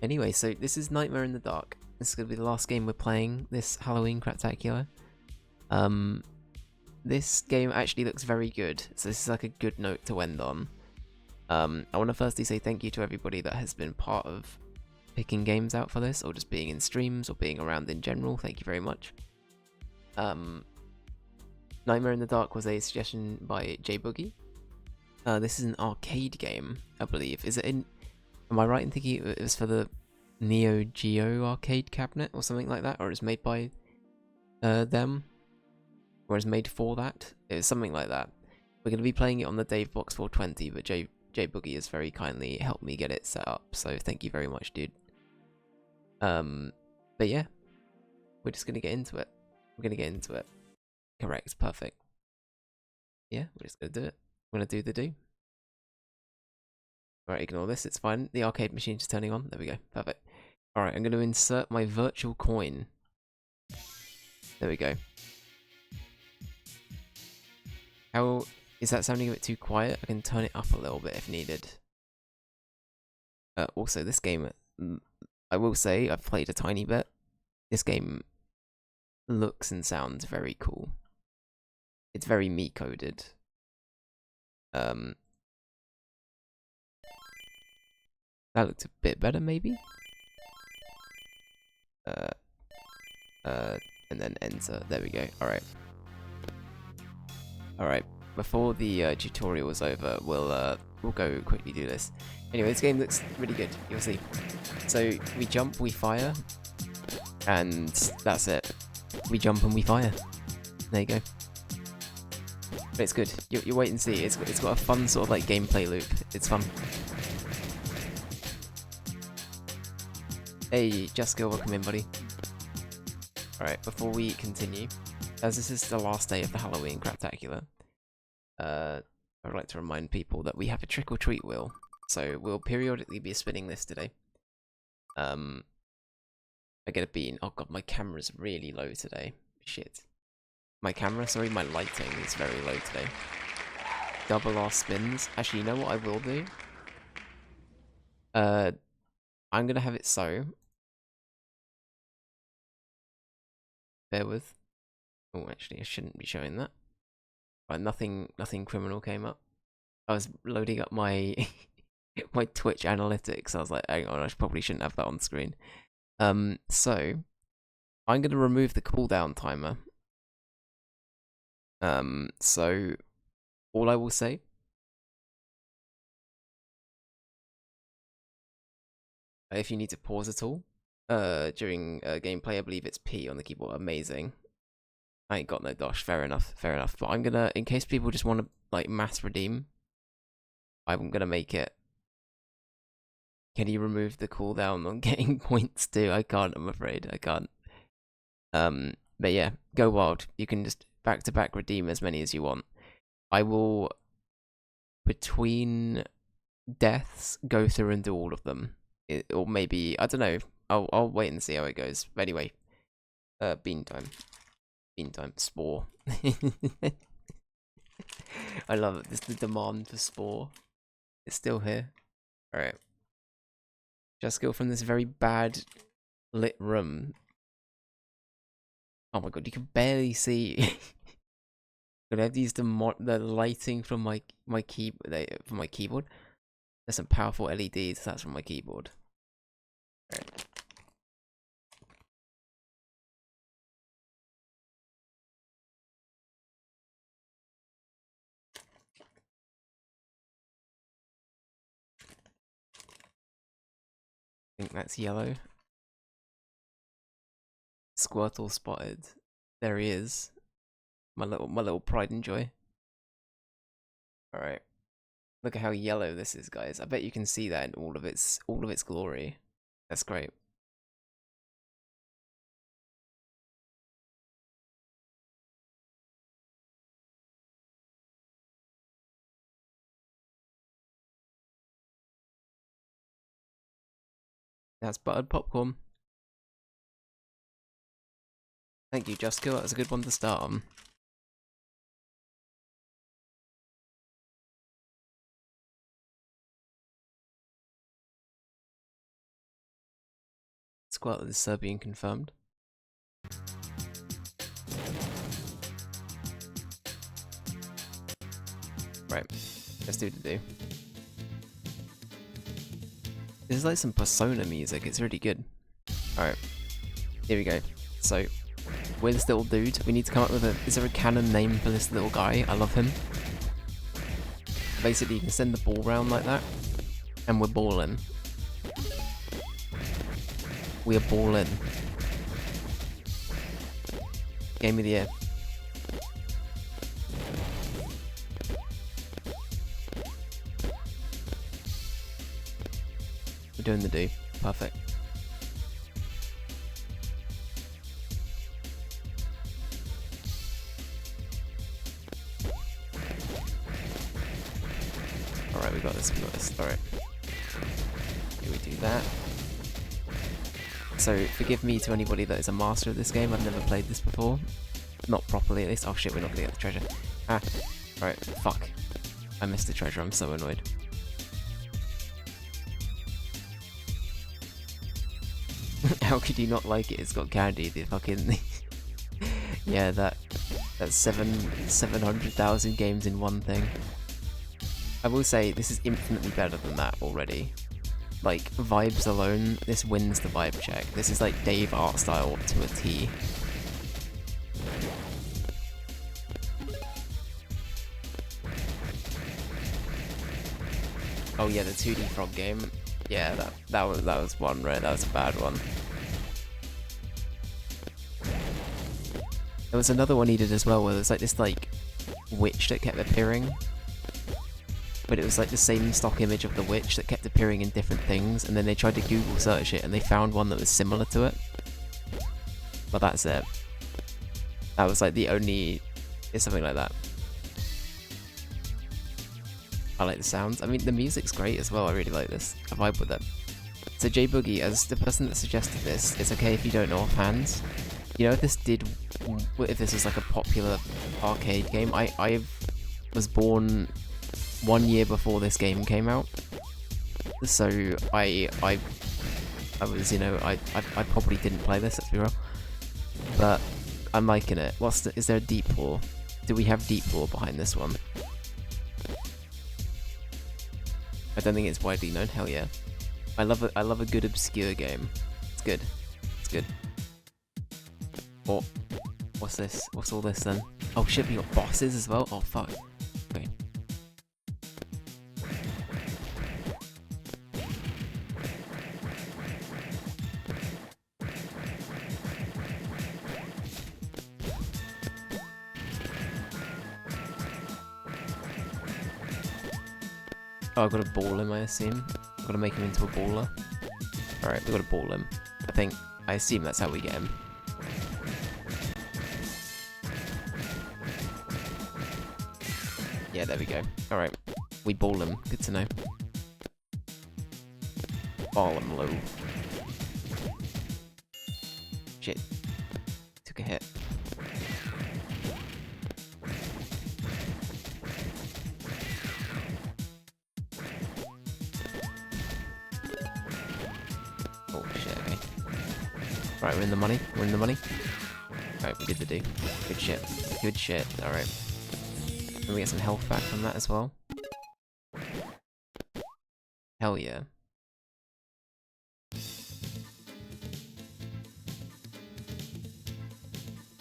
Anyway, so this is Nightmare in the Dark. This is going to be the last game we're playing this Halloween Craptacular. This game actually looks very good, so this is like a good note to end on. I want to firstly say thank you to everybody that has been part of picking games out for this, or just being in streams, or being around in general. Thank you very much. Nightmare in the Dark was a suggestion by JBoogie. This is an arcade game, I believe. Is it in... Am I right in thinking it was for the Neo Geo arcade cabinet or something like that? Or it's made by them? Or it's made for that? It was something like that. We're going to be playing it on the Dave Box 420, but JBoogie has very kindly helped me get it set up, so thank you very much, dude. But yeah, we're just going to get into it. We're going to get into it. Correct, perfect. Yeah, we're just going to do it. We're going to do the do. Alright, ignore this, it's fine. The arcade machine's just turning on. There we go, perfect. Alright, I'm going to insert my virtual coin. There we go. How is that sounding a bit too quiet? I can turn it up a little bit if needed. Also, this game, I will say, I've played a tiny bit. This game looks and sounds very cool. It's very me-coded. That looked a bit better, maybe? And then enter. There we go. Alright. Alright. Before the tutorial is over, we'll go quickly do this. Anyway, this game looks really good. You'll see. So, we jump, we fire. And that's it. We jump and we fire. There you go. But it's good. You wait and see. It's got a fun sort of like gameplay loop. It's fun. Hey, Jessica, welcome in, buddy. Alright, before we continue, as this is the last day of the Halloween Craptacular, I would like to remind people that we have a trick-or-treat wheel, so we'll periodically be spinning this today. I get a bean. Oh god, my camera's really low today. Shit. My camera, sorry, my lighting is very low today. Double R spins. Actually, you know what I will do? I'm gonna have it so. Bear with. Oh, actually, I shouldn't be showing that. Right, nothing criminal came up. I was loading up my my Twitch analytics. I was like, hang on, I probably shouldn't have that on screen. So I'm gonna remove the cooldown timer. So all I will say. If you need to pause at all, during gameplay, I believe it's P on the keyboard. Amazing. I ain't got no dosh. Fair enough. Fair enough. But I'm gonna, in case people just want to like mass redeem, I'm gonna make it. Can you remove the cooldown on getting points too? I can't. I'm afraid I can't. But yeah, go wild. You can just back to back redeem as many as you want. I will, between deaths, go through and do all of them. Or maybe, I don't know. I'll wait and see how it goes. But anyway, bean time. Bean time. Spore. I love it. This the demand for Spore. It's still here. Alright. Just go from this very bad lit room. Oh my god, you can barely see. Gonna have to use the lighting from my keyboard. There's some powerful LEDs. That's from my keyboard. Right. I think that's yellow. Squirtle spotted. There he is. My little pride and joy. Alright. Look at how yellow this is, guys. I bet you can see that in all of its glory. That's great. That's buttered popcorn. Thank you, Just Kill. That was a good one to start on. Squat is Serbian confirmed. Right, let's do the do. This is like some Persona music, it's really good. Alright, here we go. So, we're this little dude, we need to come up with a... Is there a canon name for this little guy? I love him. Basically, you can send the ball round like that, and we're balling. We are balling. Game of the year. We're doing the do. Perfect. Alright, we got this, we got this. Alright. Here we do that. So, forgive me to anybody that is a master of this game, I've never played this before. Not properly, at least. Oh shit, we're not gonna get the treasure. Ah. Alright, fuck. I missed the treasure, I'm so annoyed. How could you not like it? It's got candy, the fucking... yeah, that's 700,000 games in one thing. I will say, this is infinitely better than that already. Like, vibes alone, this wins the vibe check. This is like Dave art style to a T. Oh yeah, the 2D frog game. Yeah, that was one, right? That was a bad one. There was another one he did as well, where there's like this like witch that kept appearing. But it was like the same stock image of the witch that kept appearing in different things, and then they tried to Google search it and they found one that was similar to it. But that's it. That was like the only... It's something like that. I like the sounds. I mean, the music's great as well. I really like this. I vibe with it. So J Boogie, as the person that suggested this, it's okay if you don't know offhand. You know, if this was like a popular arcade game, I was born 1 year before this game came out, so I was, you know, I probably didn't play this, let's be real, but I'm liking it. Is there a deep lore? Do we have deep lore behind this one? I don't think it's widely known. Hell yeah, I love a good obscure game. It's good. It's good. Oh, what's this? What's all this then? Oh shit, we got bosses as well. Oh fuck. Okay. Oh, I've got to ball him, I assume. I've got to make him into a baller. Alright, we've got to ball him. I assume that's how we get him. Yeah, there we go. Alright, we ball him. Good to know. Ball him low. Shit. Took a hit. Right, we're in the money. We're in the money. Right, we did the do. Good shit. Good shit. Alright. Can we get some health back from that as well? Hell yeah.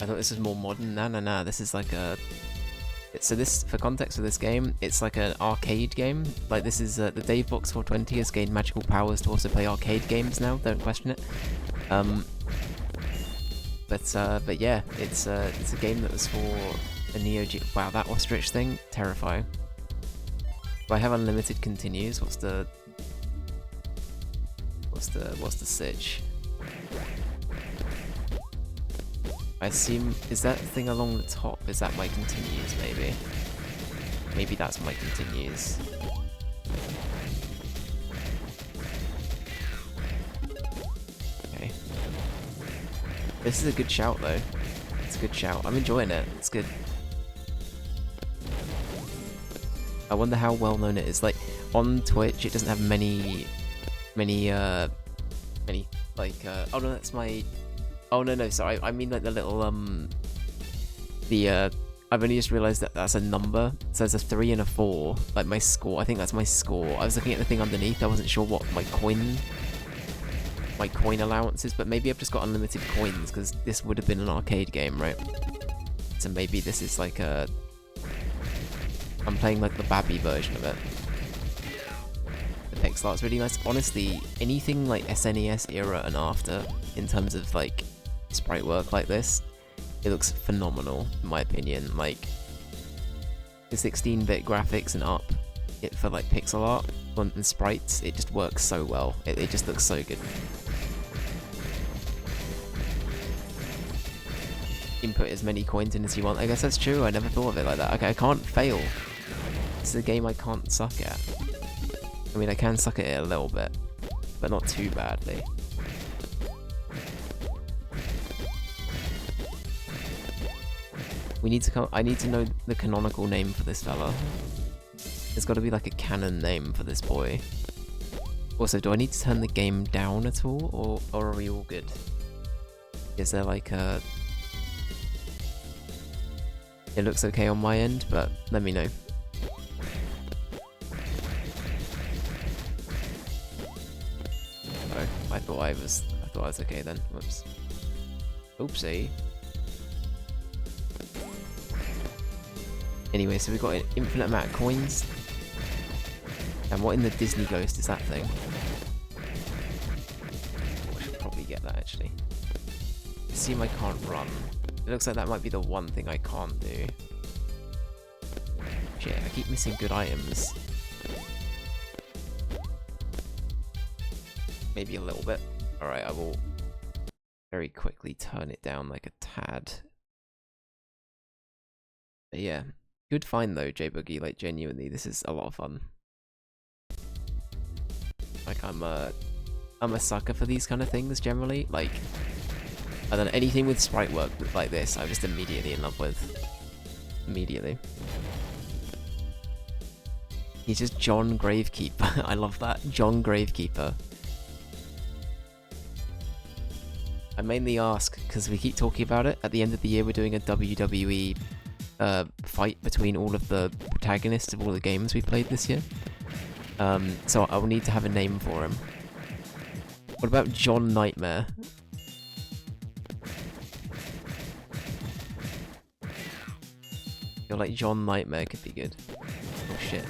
I thought this was more modern. Nah. This is like a... So this, for context for this game, it's like an arcade game. Like this is, the Dave Box 420 has gained magical powers to also play arcade games now. Don't question it. But yeah, it's a game that was for a Neo Geo. Wow, that ostrich thing, terrifying. Do I have unlimited continues? What's the sitch? I assume, is that thing along the top? Is that my continues? Maybe. Maybe that's my continues. Okay. This is a good shout though. It's a good shout. I'm enjoying it. It's good. I wonder how well known it is. Like on Twitch, it doesn't have many Like, oh no, that's my... Oh no, sorry, I mean like the little, I've only just realised that that's a number. So there's a 3 and a 4, like my score. I think that's my score. I was looking at the thing underneath, I wasn't sure what my coin allowance is, but maybe I've just got unlimited coins, because this would have been an arcade game, right? So maybe this is like a... I'm playing like the Babby version of it. The pixel art's really nice. Honestly, anything like SNES era and after, in terms of like sprite work like this, it looks phenomenal, in my opinion. Like, the 16-bit graphics and up, it for like pixel art and sprites, it just works so well. It just looks so good. Input as many coins in as you want. I guess that's true, I never thought of it like that. Okay, I can't fail. This is a game I can't suck at. I mean, I can suck at it a little bit, but not too badly. We need to come. I need to know the canonical name for this fella. There's got to be like a canon name for this boy. Also, do I need to turn the game down at all, or are we all good? Is there like a... It looks okay on my end, but let me know. Oh, I thought I was okay then. Whoops. Oopsie. Anyway, so we've got an infinite amount of coins. And what in the Disney Ghost is that thing? I should probably get that, actually. Assume I can't run. It looks like that might be the one thing I can't do. Shit, I keep missing good items. Maybe a little bit. Alright, I will very quickly turn it down like a tad. But yeah. Good find though, J-Boogie, like genuinely, this is a lot of fun. Like I'm a sucker for these kind of things generally, like, I don't know, anything with sprite work like this, I'm just immediately in love with. Immediately. He's just John Gravekeeper, I love that, John Gravekeeper. I mainly ask, because we keep talking about it, at the end of the year we're doing a WWE fight between all of the protagonists of all the games we played this year. So I will need to have a name for him. What about John Nightmare? I feel like John Nightmare could be good. Oh shit.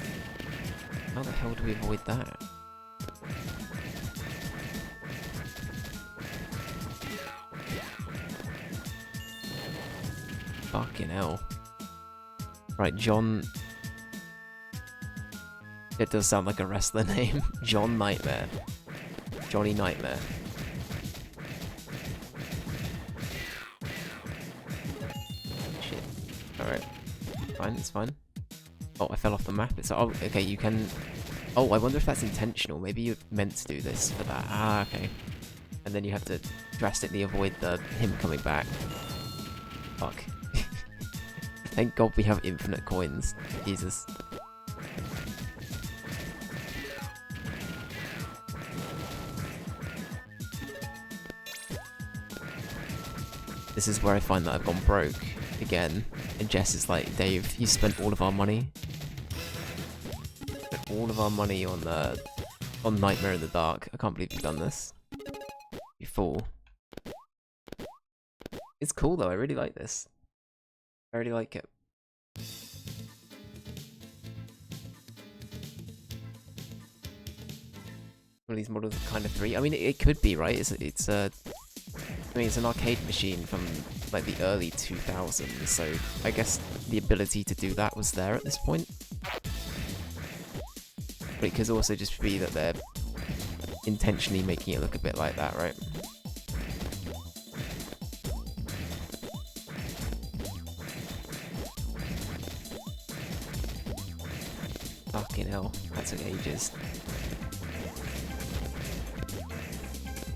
How the hell do we avoid that? Fucking hell. Right, John... It does sound like a wrestler name. John Nightmare. Johnny Nightmare. Shit. Alright. Fine, it's fine. Oh, I fell off the map. It's... Oh, okay, you can... Oh, I wonder if that's intentional. Maybe you're meant to do this for that. Ah, okay. And then you have to drastically avoid him coming back. Fuck. Thank God we have infinite coins. Jesus. This is where I find that I've gone broke again. And Jess is like, Dave, you spent all of our money. Spent all of our money on Nightmare in the Dark. I can't believe you've done this. You fool. It's cool though, I really like this. I really like it. One of these models are kind of free. I mean, it could be, right? I mean, it's an arcade machine from like the early 2000s, so I guess the ability to do that was there at this point. But it could also just be that they're intentionally making it look a bit like that, right? Fucking hell, that took ages.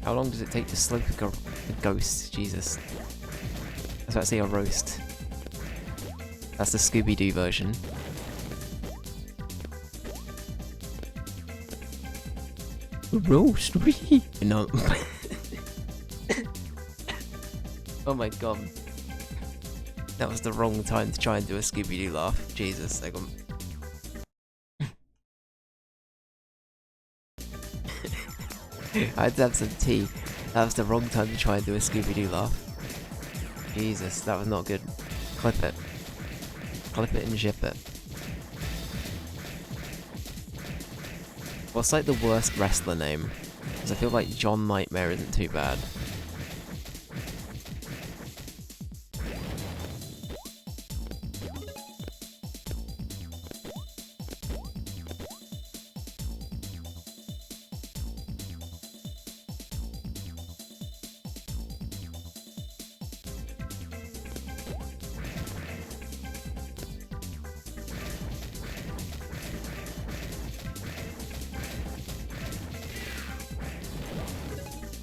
How long does it take to slope a ghost? Jesus. I was about to say a roast. That's the Scooby-Doo version. Roast? No. Oh my god. That was the wrong time to try and do a Scooby-Doo laugh. Jesus, I got... I had to have some tea. That was the wrong time to try and do a Scooby-Doo laugh. Jesus, that was not good. Clip it. Clip it and ship it. What's like the worst wrestler name? Because I feel like John Nightmare isn't too bad.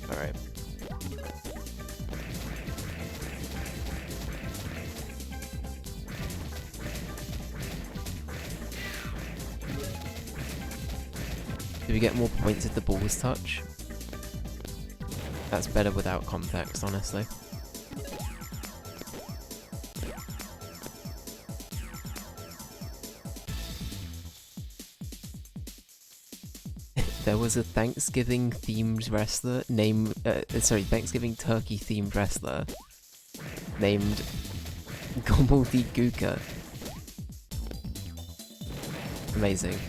Alright. Do we get more points if the balls touch? That's better without context, honestly. There was a Thanksgiving themed wrestler named, Thanksgiving turkey themed wrestler named Gobbledygooker. Amazing.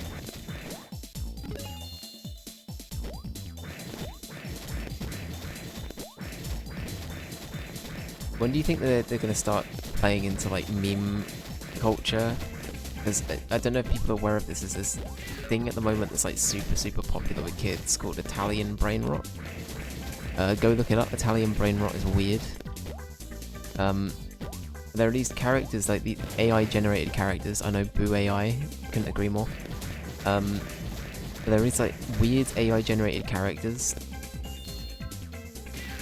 When do you think they're going to start playing into like meme culture? Because I don't know if people are aware of this. There's this thing at the moment that's like super popular with kids called Italian brain rot. Go look it up. Italian brain rot is weird. There are these characters, like the AI generated characters. I know Boo AI, couldn't agree more. But there is like weird AI generated characters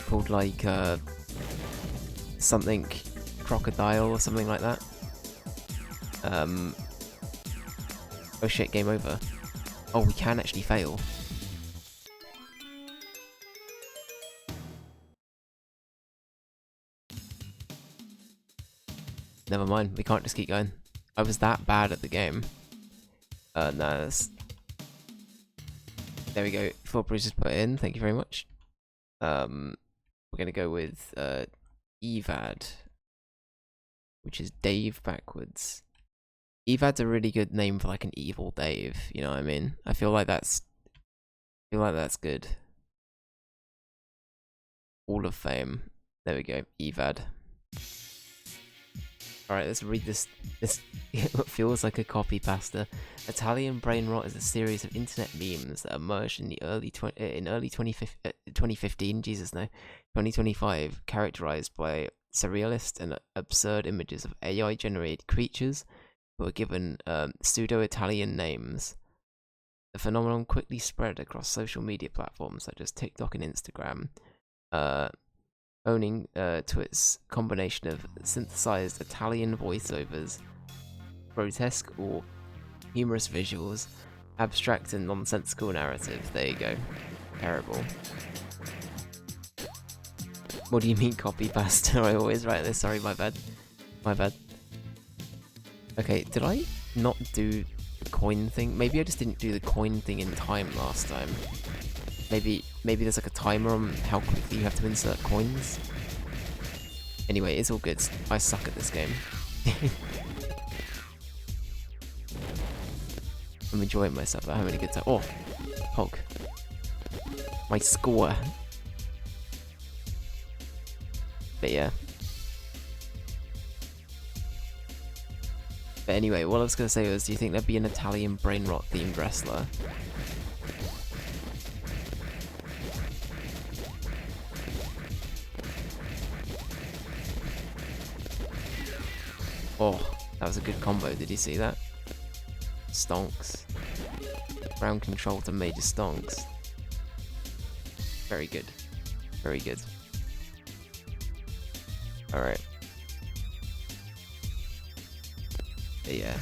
called like something crocodile or something like that. Oh shit, game over. Oh, we can actually fail. Never mind, we can't just keep going. I was that bad at the game. No, that's... There we go. Thought Bruce just put it in, thank you very much. We're gonna go with Evad, which is Dave backwards. Evad's a really good name for like an evil Dave, you know what I mean? I feel like that's good. Hall of Fame. There we go, Evad. Alright, let's read this. This feels like a copy pasta. Italian brain rot is a series of internet memes that emerged in the early 2015, Jesus no, 2025, characterized by surrealist and absurd images of AI-generated creatures who are given pseudo-Italian names. The phenomenon quickly spread across social media platforms such as TikTok and Instagram, owning to its combination of synthesized Italian voiceovers, grotesque or humorous visuals, abstract and nonsensical narrative. There you go. Terrible. What do you mean copy pasta? I always write this. Sorry, my bad. My bad. Okay, did I not do the coin thing? Maybe I just didn't do the coin thing in time last time. Maybe there's like a timer on how quickly you have to insert coins. Anyway, it's all good. I suck at this game. I'm enjoying myself. I'm having a good time. Oh, Hog. My score. But yeah. But anyway, what I was going to say was, do you think there'd be an Italian brain rot themed wrestler? Oh, that was a good combo. Did you see that? Stonks. Ground control to major stonks. Very good. Very good. Alright. Yeah.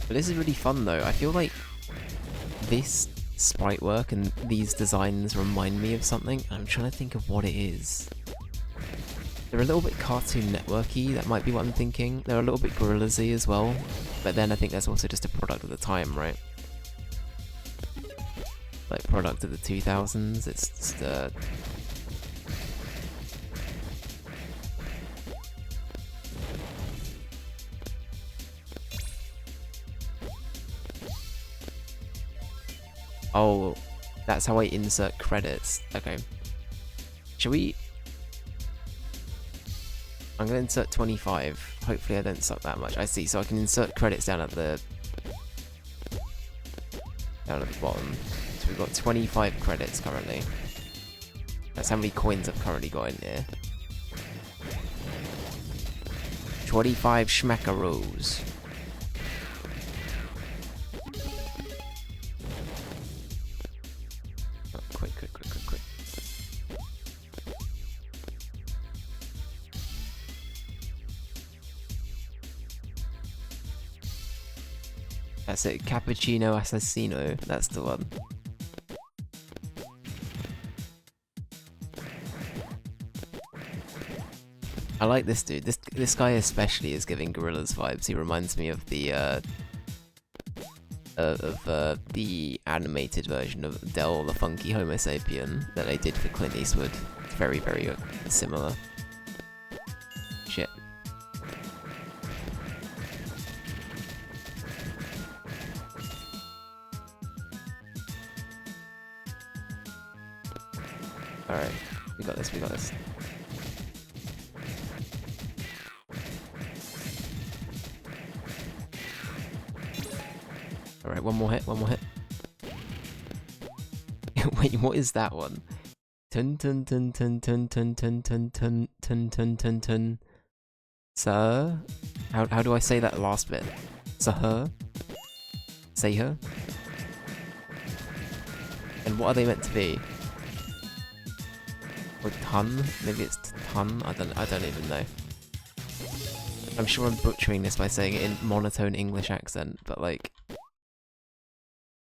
But this is really fun though. I feel like this sprite work, and these designs remind me of something. I'm trying to think of what it is. They're a little bit Cartoon Network-y, that might be what I'm thinking. They're a little bit Gorillaz-y as well, but then I think that's also just a product of the time, right? Like, product of the 2000s, it's just, Oh, that's how I insert credits. Okay. Should we... I'm gonna insert 25. Hopefully I don't suck that much. I see, so I can insert credits down at the bottom. So we've got 25 credits currently. That's how many coins I've currently got in here. 25 schmackaroos. Oh, quick. That's it, Cappuccino Assassino, that's the one. I like this dude. This guy especially is giving Gorillaz vibes. He reminds me of the animated version of Del the Funky Homo Sapien that they did for Clint Eastwood. It's very, very similar. Shit. Alright, we got this. Alright, one more hit. Wait, what is that one? Tun. Sir? How do I say that last bit? Sir? Say her? And what are they meant to be? Or ton? Maybe it's ton? I don't even know. I'm sure I'm butchering this by saying it in monotone English accent, but like...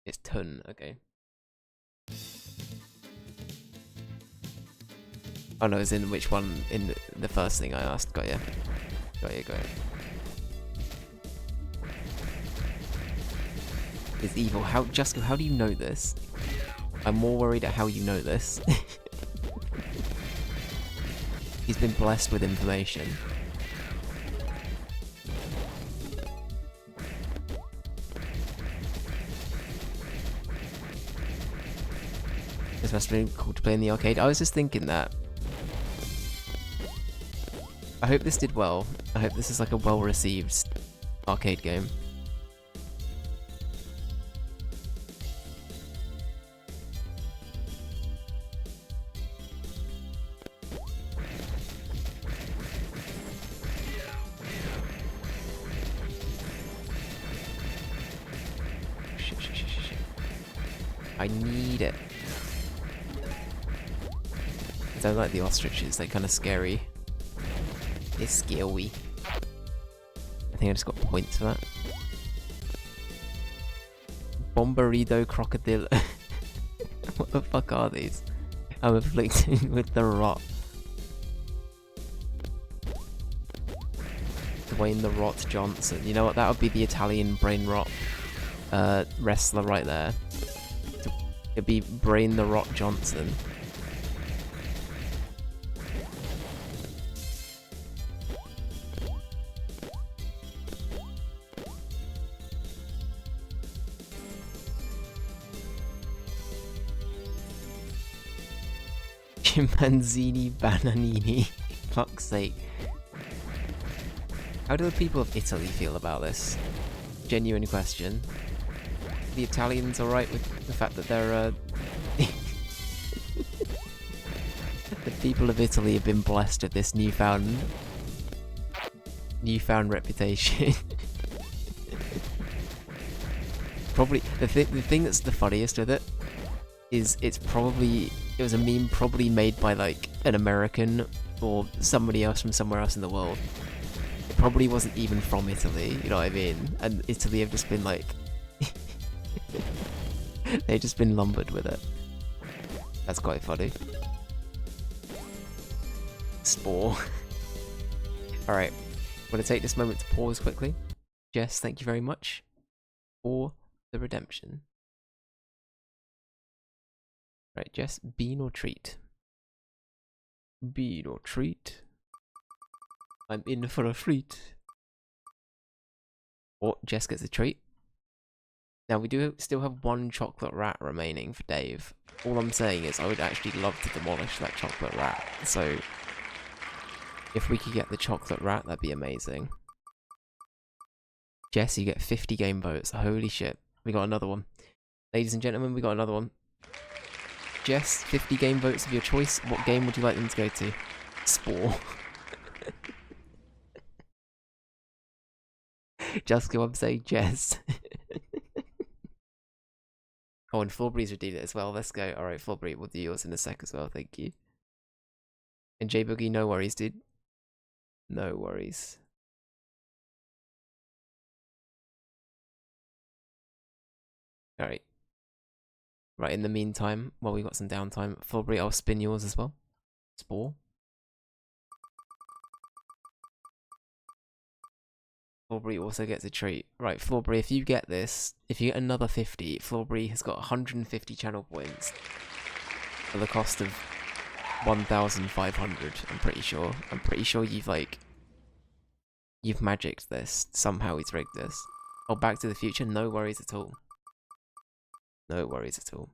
It's ton, okay. Oh no, it's in which one? In the first thing I asked. Got ya. It's evil. Jessica, how do you know this? I'm more worried at how you know this. He's been blessed with information. This must have been cool to play in the arcade. I was just thinking that. I hope this did well. I hope this is like a well-received arcade game. Shit. I need it. I don't like the ostriches, they're kind of scary. It's scary. I think I just got points for that. Bomberido crocodile. What the fuck are these? I'm afflicted with the rot. Dwayne the Rot Johnson. You know what? That would be the Italian brain rot wrestler right there. It'd be Brain the Rot Johnson. Manzini Bananini. Fuck's sake. How do the people of Italy feel about this? Genuine question. The Italians alright with the fact that they're the people of Italy have been blessed with this newfound reputation. Probably the thing that's the funniest with it is it was a meme probably made by like an American or somebody else from somewhere else in the world. It probably wasn't even from Italy, you know what I mean? And Italy have just been like They've just been lumbered with it. That's quite funny. Spore. Alright, I'm going to take this moment to pause quickly. Jess, thank you very much for the redemption. Right, Jess, bean or treat? Bean or treat? I'm in for a treat. Or Jess gets a treat. Now, we do still have one chocolate rat remaining for Dave. All I'm saying is I would actually love to demolish that chocolate rat. So, if we could get the chocolate rat, that'd be amazing. Jess, you get 50 game votes. Holy shit. We got another one. Ladies and gentlemen, we got another one. Jess, 50 game votes of your choice. What game would you like them to go to? Spore. Just go up saying Jess. Oh, and Flawberry's redeemed it as well. Let's go. Alright, Flawberry, we'll do yours in a sec as well. Thank you. And J-Boogie, no worries, dude. No worries. Alright. Right, in the meantime, while we got some downtime, Flawberry, I'll spin yours as well. Spore. Flawberry also gets a treat. Right, Flawberry, if you get this, if you get another 50, Flawberry has got 150 channel points for the cost of 1,500, I'm pretty sure. I'm pretty sure you've magicked this. Somehow he's rigged this. Oh, Back to the Future? No worries at all. No worries at all.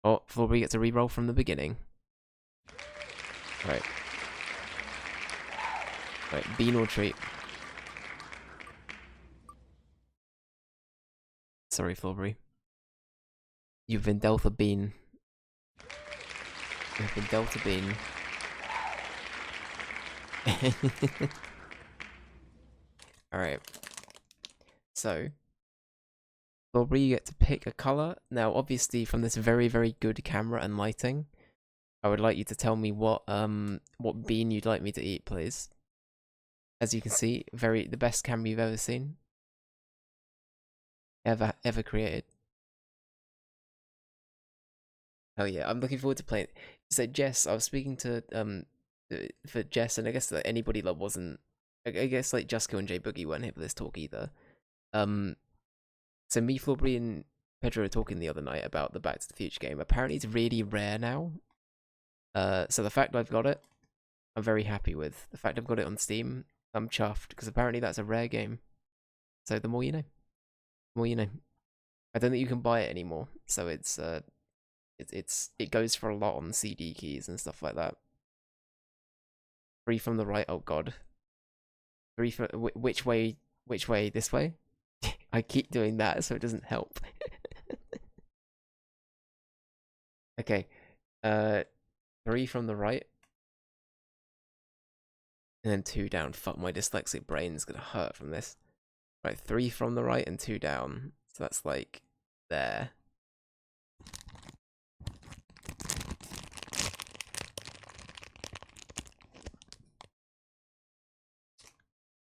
Oh, Flawberry gets a reroll from the beginning. Right. Right, bean or treat? Sorry, Flawberry. You've been dealt a bean. You've been dealt a bean. Alright. So, Flawberry, you get to pick a colour. Now, obviously, from this very, very good camera and lighting, I would like you to tell me what bean you'd like me to eat, please. As you can see, the best camera you've ever seen. Ever created. Hell yeah, I'm looking forward to playing. So Jess, I was speaking to for Jess, and I guess that anybody that wasn't, I guess like Jusko and J Boogie weren't here for this talk either. So me, Flawberry, and Pedro were talking the other night about the Back to the Future game. Apparently, it's really rare now. So the fact I've got it, I'm very happy with. The fact I've got it on Steam, I'm chuffed because apparently that's a rare game. So the more you know, the more you know. I don't think you can buy it anymore, so it goes for a lot on CD keys and stuff like that. 3 from the right. Oh god. 3 from which way? Which way? This way? I keep doing that, so it doesn't help. Okay. 3 from the right. And then 2 down. Fuck, my dyslexic brain's gonna hurt from this. Right, 3 from the right and 2 down. So that's like there.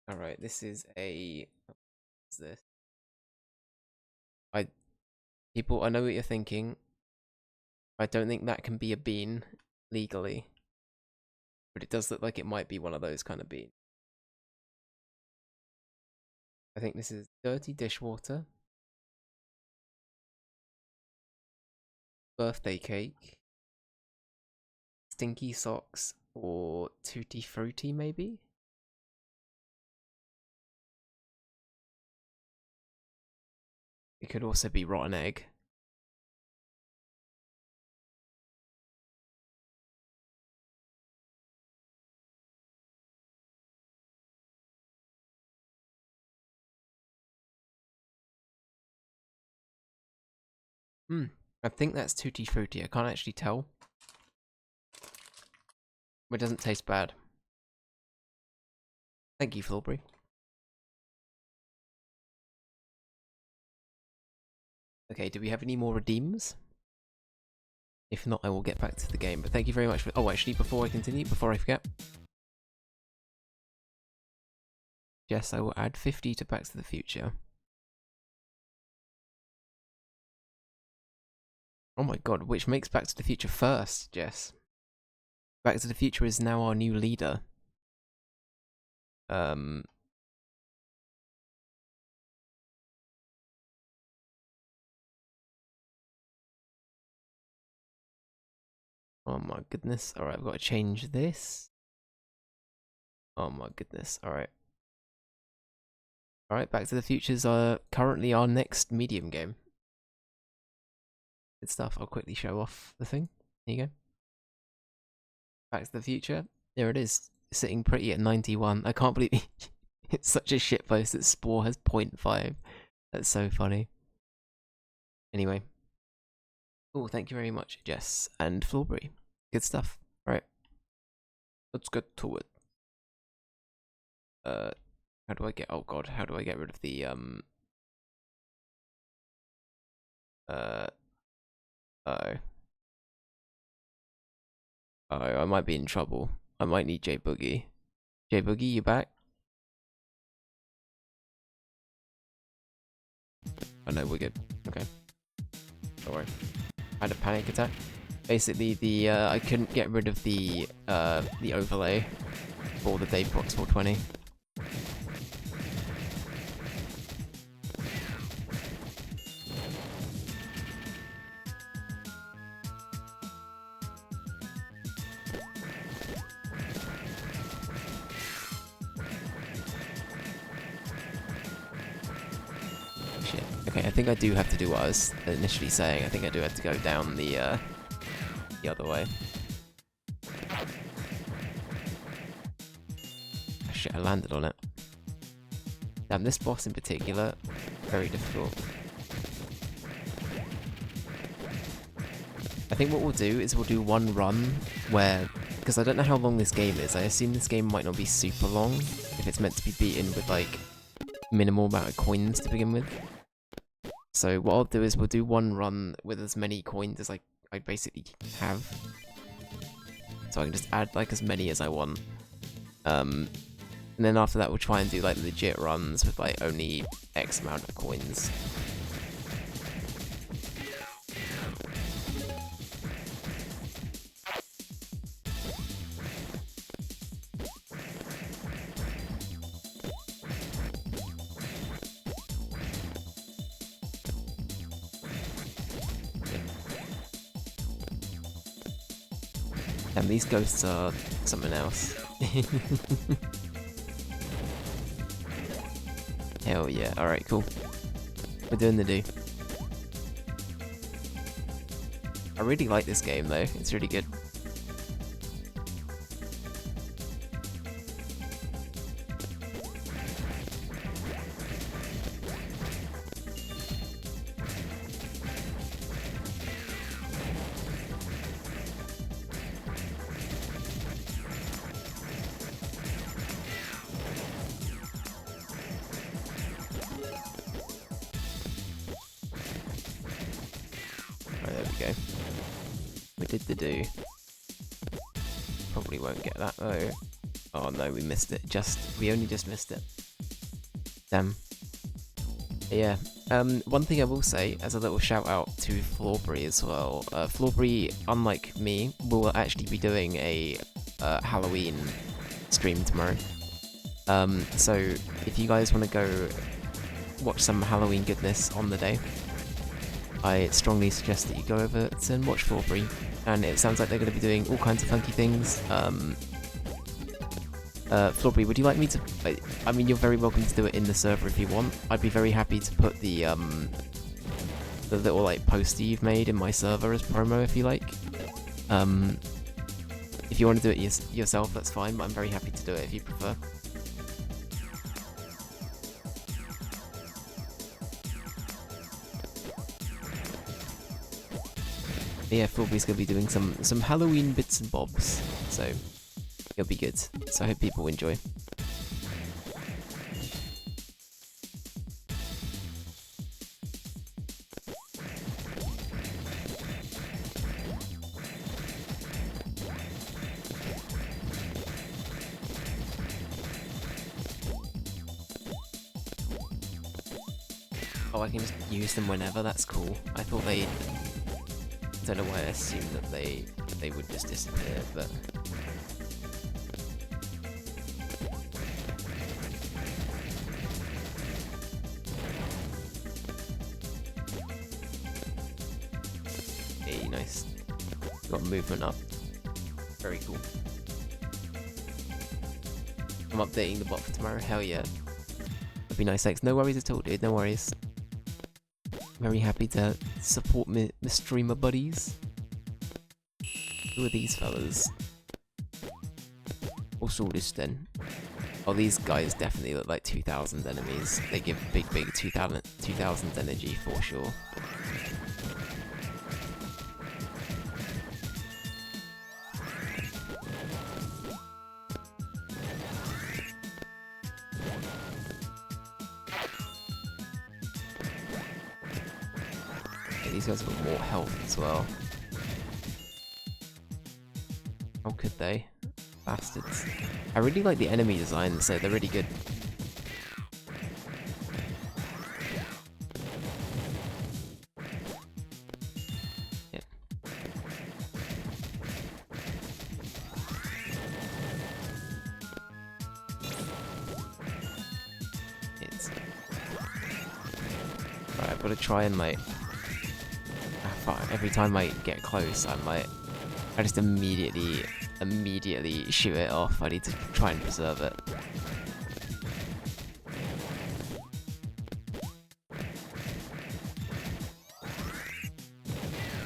Alright, this is a... What's this? People, I know what you're thinking. I don't think that can be a bean legally. But it does look like it might be one of those kind of beans. I think this is dirty dishwater. Birthday cake. Stinky socks. Or tutti frutti, maybe? It could also be rotten egg. I think that's tutti frutti. I can't actually tell. But it doesn't taste bad. Thank you, Flawberry. Okay, do we have any more redeems? If not, I will get back to the game. But thank you very much for... Oh, actually, before I continue, before I forget... Yes, I will add 50 to Back to the Future. Oh my god, which makes Back to the Future first, Jess. Back to the Future is now our new leader. Oh my goodness. Alright, I've got to change this. Oh my goodness. Alright. Alright, Back to the Future's currently our next medium game. Good stuff. I'll quickly show off the thing. Here you go. Back to the Future. There it is. Sitting pretty at 91. I can't believe it's such a shitpost that Spore has 0.5. That's so funny. Anyway. Oh, thank you very much, Jess and Flawberry. Good stuff. Right. Let's get to it. How do I get, oh god, how do I get rid of the, uh-oh. Oh, I might be in trouble. I might need J Boogie. J Boogie, you back? Oh no, we're good. Okay. Don't worry. I had a panic attack. Basically, the I couldn't get rid of the overlay for the Dave Prox 420. Shit. Okay, I think I do have to do what I was initially saying. I think I do have to go down the other way. Shit, I landed on it. Damn, this boss in particular, very difficult. I think what we'll do is we'll do one run where, because I don't know how long this game is, I assume this game might not be super long if it's meant to be beaten with like minimal amount of coins to begin with. So what I'll do is we'll do one run with as many coins as I basically have. So I can just add like as many as I want. And then after that we'll try and do like legit runs with like only X amount of coins. And these ghosts are something else. Hell yeah. Alright, cool. We're doing the do. I really like this game though. It's really good. Go. We did the do. Probably won't get that though. Oh no, we missed it. We only just missed it. Damn. Yeah. One thing I will say, as a little shout out to Flawberry as well. Flawberry, unlike me, will actually be doing a Halloween stream tomorrow. So if you guys want to go watch some Halloween goodness on the day, I strongly suggest that you go over and watch Flawberry, and it sounds like they're going to be doing all kinds of funky things. Flawberry, would you like me to... I mean, you're very welcome to do it in the server if you want. I'd be very happy to put the little, like, poster you've made in my server as promo if you like. If you want to do it yourself, that's fine, but I'm very happy to do it if you prefer. Yeah, Flawberry's going to be doing some Halloween bits and bobs, so it'll be good. So I hope people enjoy. Oh, I can just use them whenever, that's cool. I thought they... don't know why I assumed that they would just disappear, but hey, nice. Got movement up. Very cool. I'm updating the bot for tomorrow. Hell yeah. That'd be nice, thanks. No worries at all, dude. No worries. Very happy to support my streamer buddies. Who are these fellas? What's all this then? Oh, these guys definitely look like 2000 enemies. They give big 2000 energy for sure. These guys have got more health as well. How could they? Bastards. I really like the enemy designs, so they're really good. Yeah. It's... Right, I've got to try and like... Every time I get close, I just immediately shoot it off. I need to try and preserve it.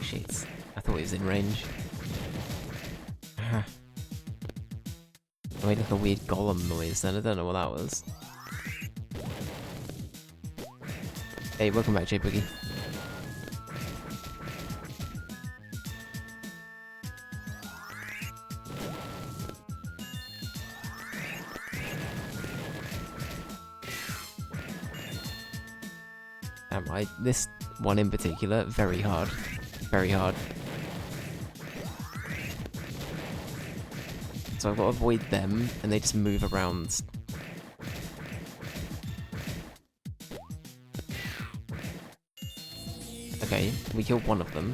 Shit, I thought he was in range. I made like a weird golem noise then, I don't know what that was. Hey, welcome back, J Boogie. This one in particular, very hard. Very hard. So I've got to avoid them, and they just move around. Okay, we killed one of them.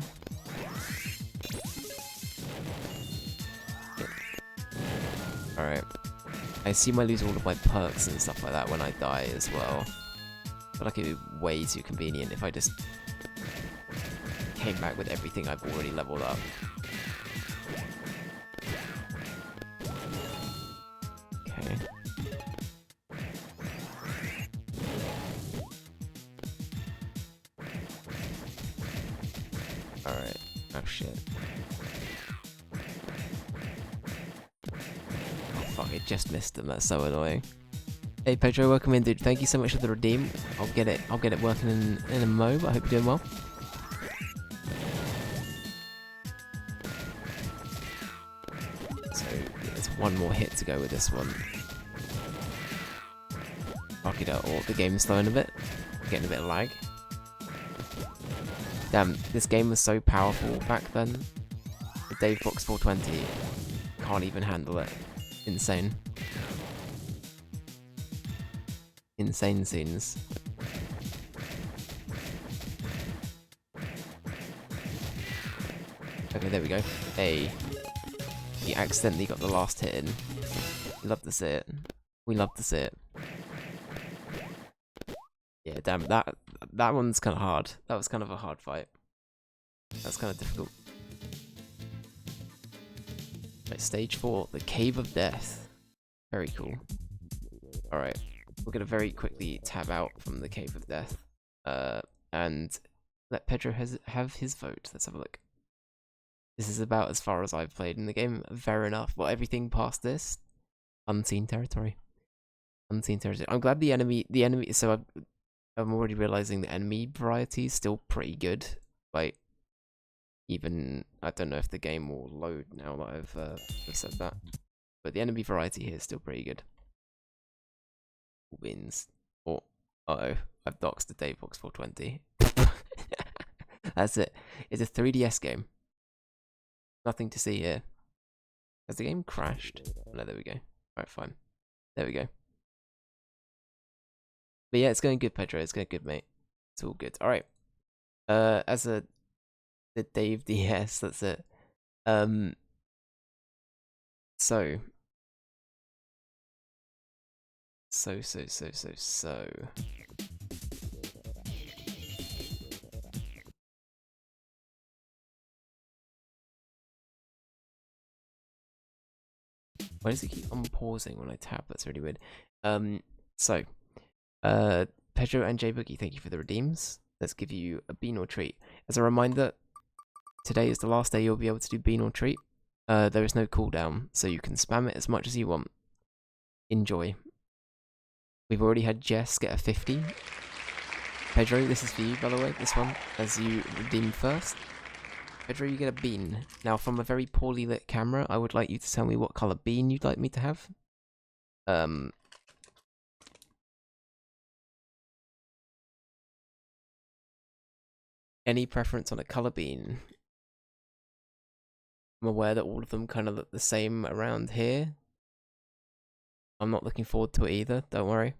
Alright. I assume I lose all of my perks and stuff like that when I die as well. I feel like it would be way too convenient if I just came back with everything I've already leveled up. Okay. Alright. Oh shit. Oh fuck, it just missed them, that's so annoying. Hey Pedro, welcome in, dude. Thank you so much for the redeem. I'll get it working in a mo, but I hope you're doing well. So there's one more hit to go with this one. Fuck it up, or the game's slowing a bit. Getting a bit of lag. Damn, this game was so powerful back then. The Dave Box 420 can't even handle it. Insane. Insane scenes. Okay, there we go. Hey. He accidentally got the last hit in. We love to see it. We love to see it. Yeah, damn, that one's kind of hard. That was kind of a hard fight. That's kind of difficult. Right, stage 4, the Cave of Death. Very cool. Alright. We're going to very quickly tab out from the Cave of Death and let Pedro have his vote. Let's have a look. This is about as far as I've played in the game. Fair enough. Well, everything past this, unseen territory. Unseen territory. I'm glad the enemy, so I'm already realizing the enemy variety is still pretty good. Like, even, I don't know if the game will load now that I've said that. But the enemy variety here is still pretty good. Wins. Or, uh-oh, I've doxed the Davebox 420. That's it. It's a 3DS game. Nothing to see here. Has the game crashed? Oh, no, there we go. Alright, fine. There we go. But yeah, it's going good, Pedro. It's going good, mate. It's all good. Alright. As a The Dave DS, that's it. Um, so. So. Why does it keep on pausing when I tap? That's really weird. So, Pedro and J Boogie, thank you for the redeems. Let's give you a bean or treat. As a reminder, today is the last day you'll be able to do bean or treat. There is no cooldown, so you can spam it as much as you want. Enjoy. We've already had Jess get a 50. Pedro, this is for you, by the way, this one, as you redeemed first. Pedro, you get a bean. Now, from a very poorly lit camera, I would like you to tell me what colour bean you'd like me to have. Any preference on a colour bean? I'm aware that all of them kind of look the same around here. I'm not looking forward to it either, don't worry.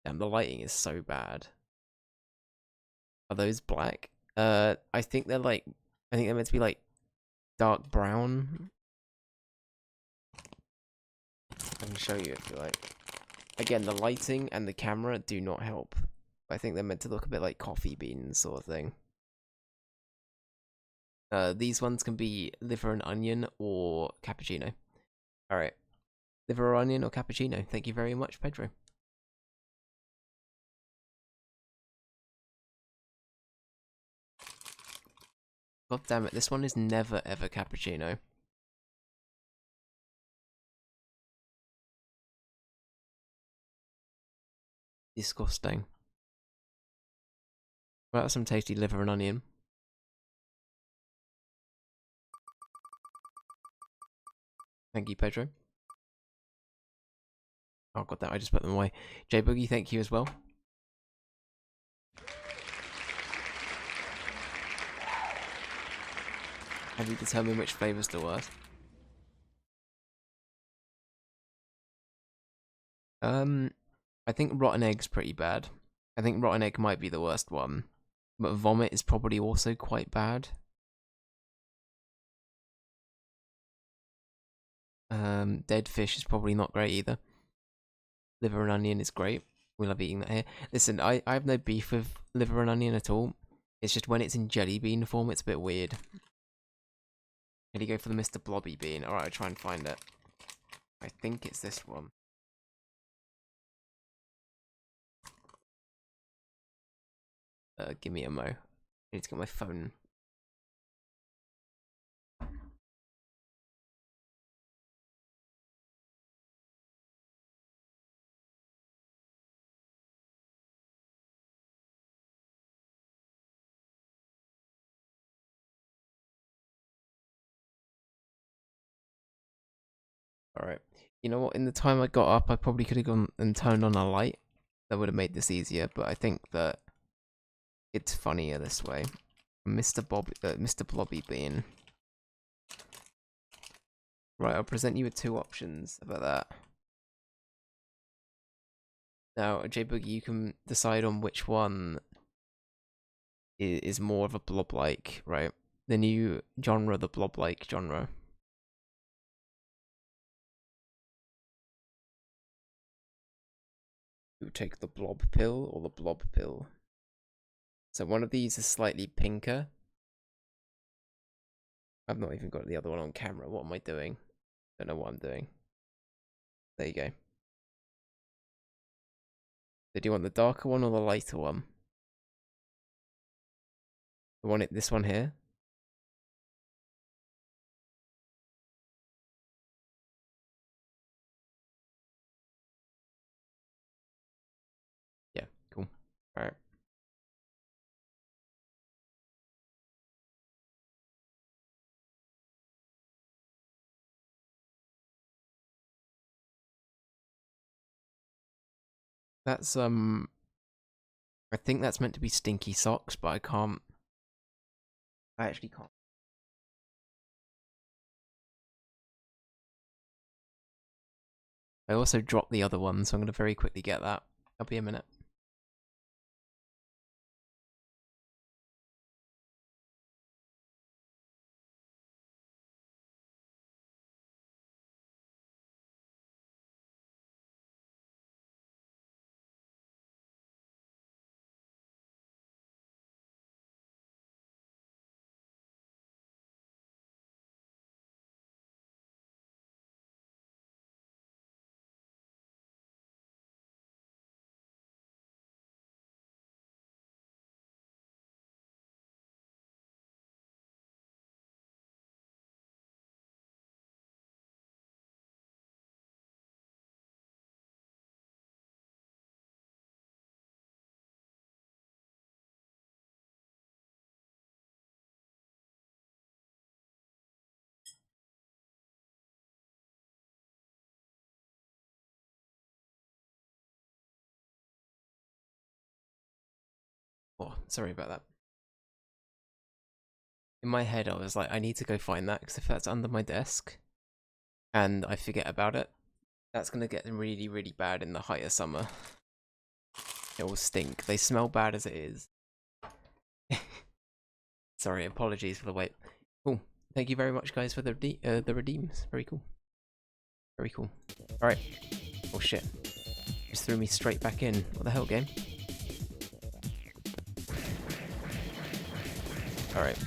Damn, the lighting is so bad. Are those black? I think they're like, I think they're meant to be like dark brown. I can show you if you like. Again, the lighting and the camera do not help. I think they're meant to look a bit like coffee beans sort of thing. These ones can be liver and onion or cappuccino. Alright. Liver or onion or cappuccino. Thank you very much, Pedro. God damn it, this one is never ever cappuccino. Disgusting. Well, that's some tasty liver and onion. Thank you, Pedro. Oh, god damn, I just put them away. J Boogie, thank you as well. Have you determined which flavor's the worst? I think rotten egg's pretty bad. I think rotten egg might be the worst one. But vomit is probably also quite bad. Dead fish is probably not great either. Liver and onion is great. We love eating that here. Listen, I have no beef with liver and onion at all. It's just when it's in jelly bean form, it's a bit weird. Can you go for the Mr. Blobby bean? Alright, I'll try and find it. I think it's this one. Give me a mo. I need to get my phone. Alright. You know what? In the time I got up, I probably could have gone and turned on a light. That would have made this easier, but I think that it's funnier this way. Mr. Blobby bean. Right, I'll present you with two options about that. Now, J Boogie, you can decide on which one is more of a blob-like, right? The new genre, the blob-like genre. You take the blob pill or the blob pill. So one of these is slightly pinker. I've not even got the other one on camera. What am I doing? Don't know what I'm doing. There you go. So do you want the darker one or the lighter one? This one here? Yeah, cool. Alright. That's, I think that's meant to be stinky socks, but I can't. I actually can't. I also dropped the other one, so I'm going to very quickly get that. I'll be a minute. Oh, sorry about that. In my head, I was like, I need to go find that, because if that's under my desk, and I forget about it, that's gonna get really, really bad in the height of summer. It will stink. They smell bad as it is. Sorry, apologies for the wait. Cool. Thank you very much, guys, for the redeems. Very cool. Very cool. Alright. Oh shit. Just threw me straight back in. What the hell, game? Alright.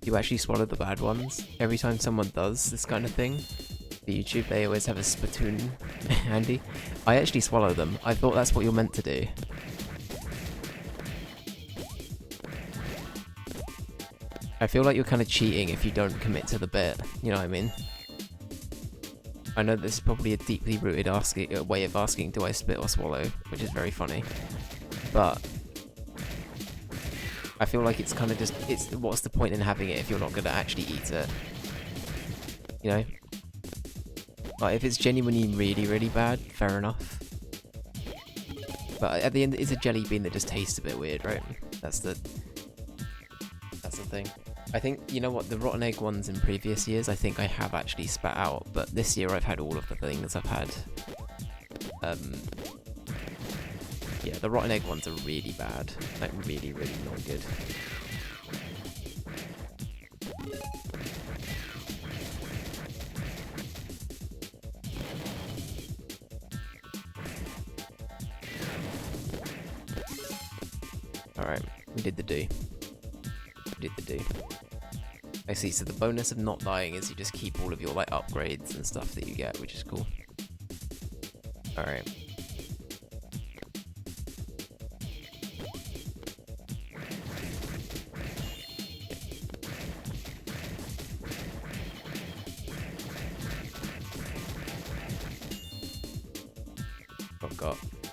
You actually swallow the bad ones. Every time someone does this kind of thing, for YouTube, they always have a spittoon handy. I actually swallow them. I thought that's what you're meant to do. I feel like you're kind of cheating if you don't commit to the bit. You know what I mean? I know this is probably a deeply rooted way of asking, do I spit or swallow? Which is very funny. But I feel like it's kind of just, what's the point in having it if you're not going to actually eat it? You know? Like, if it's genuinely really, really bad, fair enough. But at the end, it's a jelly bean that just tastes a bit weird, right? That's the thing. I think, you know what, the rotten egg ones in previous years, I think I have actually spat out, but this year I've had all of the things I've had. Yeah, the rotten egg ones are really bad. Like, really, really not good. Alright, we did the do. We did the do. I see, so the bonus of not dying is you just keep all of your, like, upgrades and stuff that you get, which is cool. Alright.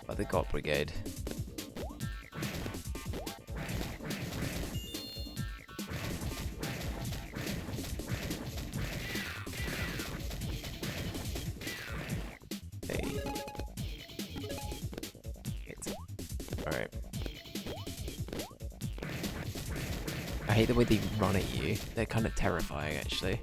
By the GOT Brigade. Hey. Alright. I hate the way they run at you. They're kind of terrifying, actually.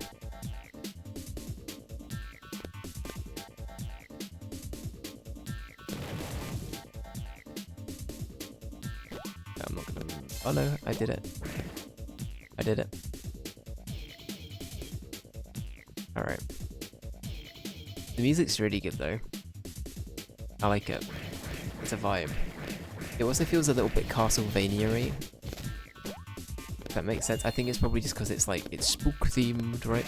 Oh no, I did it. I did it. Alright. The music's really good though. I like it. It's a vibe. It also feels a little bit Castlevania-y. If that makes sense. I think it's probably just because it's like, it's spook themed, right?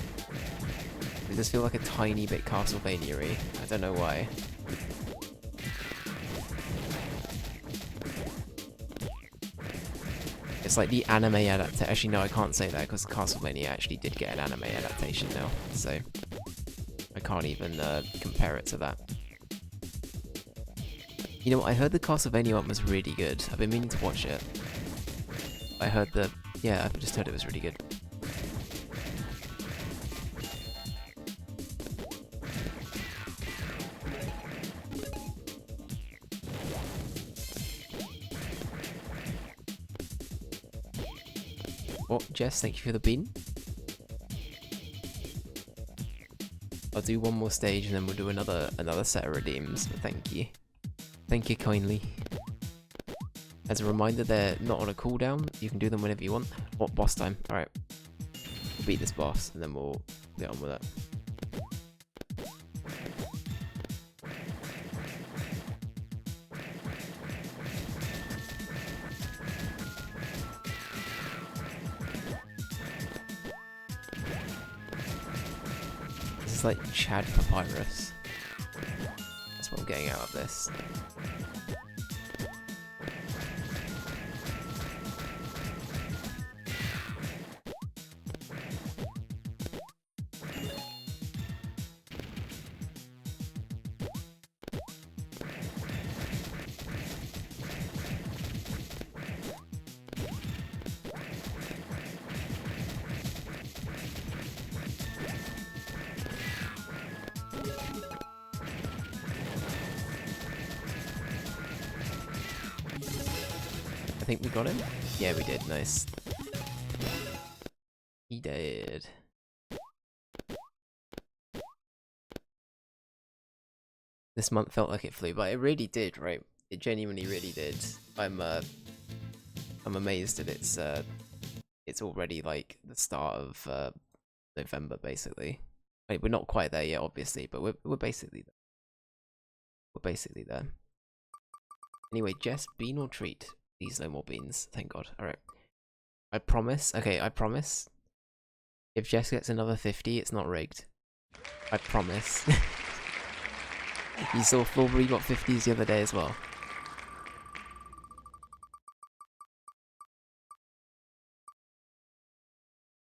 It does feel like a tiny bit Castlevania-y. I don't know why. It's like the anime adaptation. Actually, no, I can't say that because Castlevania actually did get an anime adaptation now, so I can't even compare it to that. You know what? I heard the Castlevania one was really good. I've been meaning to watch it. I heard yeah, I've just heard it was really good. Oh, Jess, thank you for the bean. I'll do one more stage and then we'll do another set of redeems, but thank you. Thank you kindly. As a reminder, they're not on a cooldown. You can do them whenever you want. What, boss time? Alright. We'll beat this boss and then we'll get on with it. It's like Chad Papyrus. That's what I'm getting out of this. think we got him? Yeah, we did. Nice. He did. This month felt like it flew, but it really did, right? It genuinely really did. I'm amazed that it's already like the start of November, basically. Wait, we're not quite there yet, obviously, but we're basically there. We're basically there. Anyway, Jess, bean or treat? Please, no more beans. Thank God. All right. I promise. Okay, I promise. If Jess gets another 50, it's not rigged. I promise. You saw Fulbury got 50s the other day as well.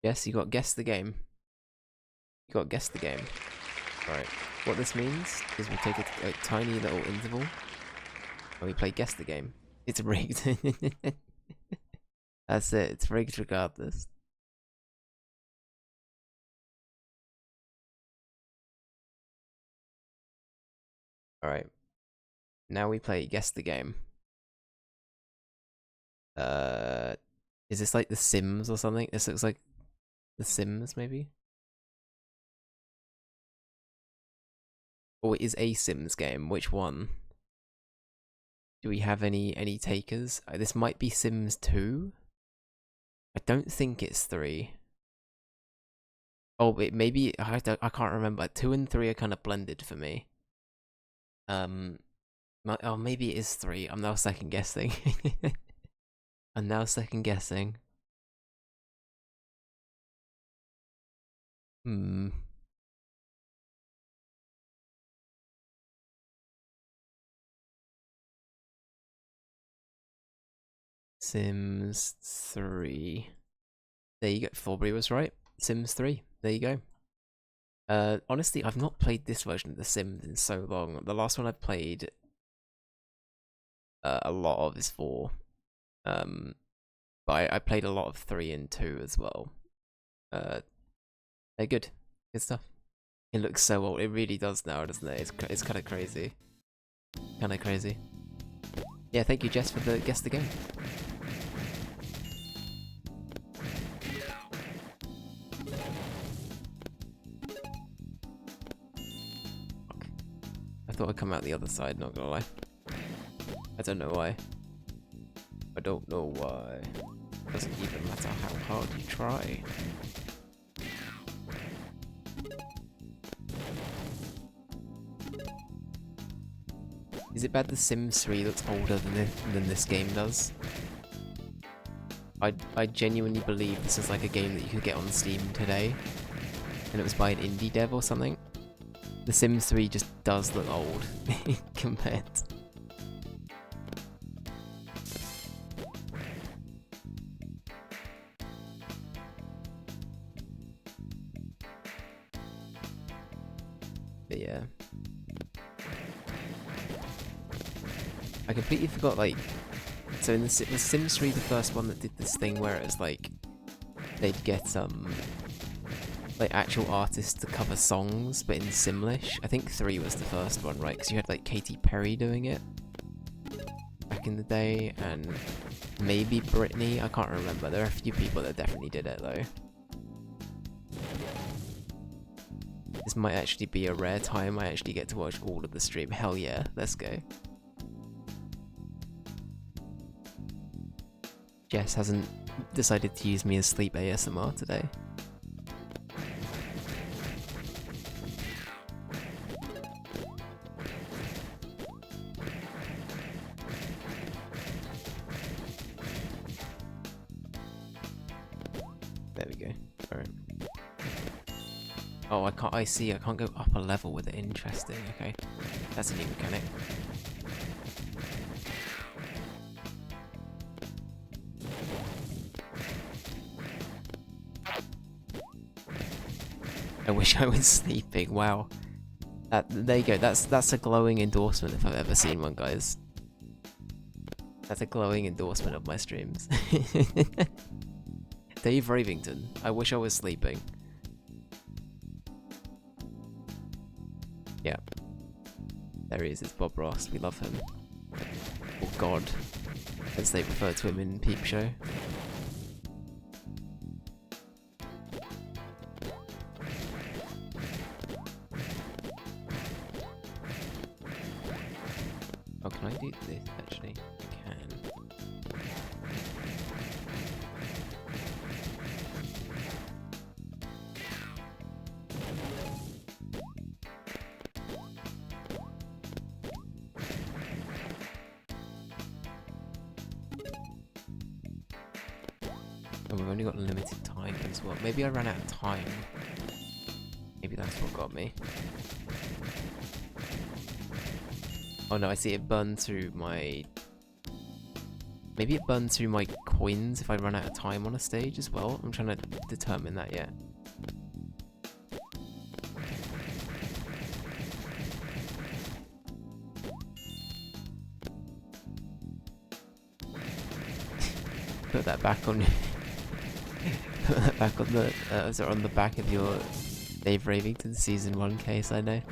Yes, you got guess the game. You got guess the game. Alright. What this means is we take a tiny little interval and we play guess the game. It's rigged. That's it. It's rigged regardless. Alright. Now we play guess the game. Is this like The Sims or something? This looks like The Sims, maybe? Or it is a Sims game. Which one? Do we have any takers? This might be Sims 2? I don't think it's 3. Oh, it maybe I can't remember. 2 and 3 are kind of blended for me. Oh, maybe it is 3. I'm now second guessing. I'm now second guessing. Sims 3. There you go. Fulbury was right. Sims 3. There you go. Honestly, I've not played this version of The Sims in so long. The last one I played a lot of is 4. But I played a lot of 3 and 2 as well. They're good. Good stuff. It looks so old. It really does now, doesn't it? It's kind of crazy. Kind of crazy. Yeah, thank you, Jess, for the guess the game. I thought I'd come out the other side, not gonna lie. I don't know why. I don't know why. Doesn't even matter how hard you try. Is it bad The Sims 3 looks older than this game does? I genuinely believe this is like a game that you could get on Steam today, and it was by an indie dev or something. The Sims 3 just does look old compared. But yeah. I completely forgot, like, so in the Sims 3, the first one that did this thing where it was like, they'd get, like, actual artists to cover songs, but in Simlish. I think 3 was the first one, right? Because you had, like, Katy Perry doing it back in the day, and maybe Britney, I can't remember. There are a few people that definitely did it, though. This might actually be a rare time I actually get to watch all of the stream. Hell yeah, let's go. Jess hasn't decided to use me as sleep ASMR today. There we go. Alright. Oh, I can't go up a level with it. Interesting, okay. That's a new mechanic. I wish I was sleeping. Wow. There you go. That's a glowing endorsement if I've ever seen one, guys. That's a glowing endorsement of my streams. Dave Ravington. I wish I was sleeping. Yeah. There he is. It's Bob Ross. We love him. Oh God. as they refer to him in Peep Show. Oh, can I do this actually? I can. And we've only got limited time as well. Maybe I ran out of time. Maybe that's what got me. Oh no, I see it burn through my... Maybe it burns through my coins if I run out of time on a stage as well. I'm trying to determine that yet. Put that back on... Put that back on the... sorry, on the back of your Dave Ravington Season 1 case, I know.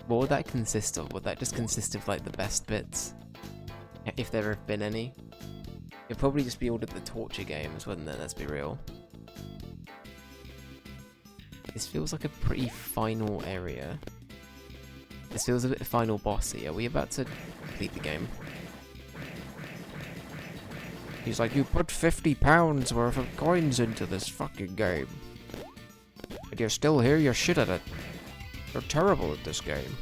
What would that consist of? Would that just consist of like the best bits? If there have been any? It'd probably just be all of the torture games, wouldn't it? Let's be real. This feels like a pretty final area. This feels a bit final bossy. Are we about to complete the game? He's like, you put £50 worth of coins into this fucking game. And you're still here, you're shit at it. You're terrible at this game.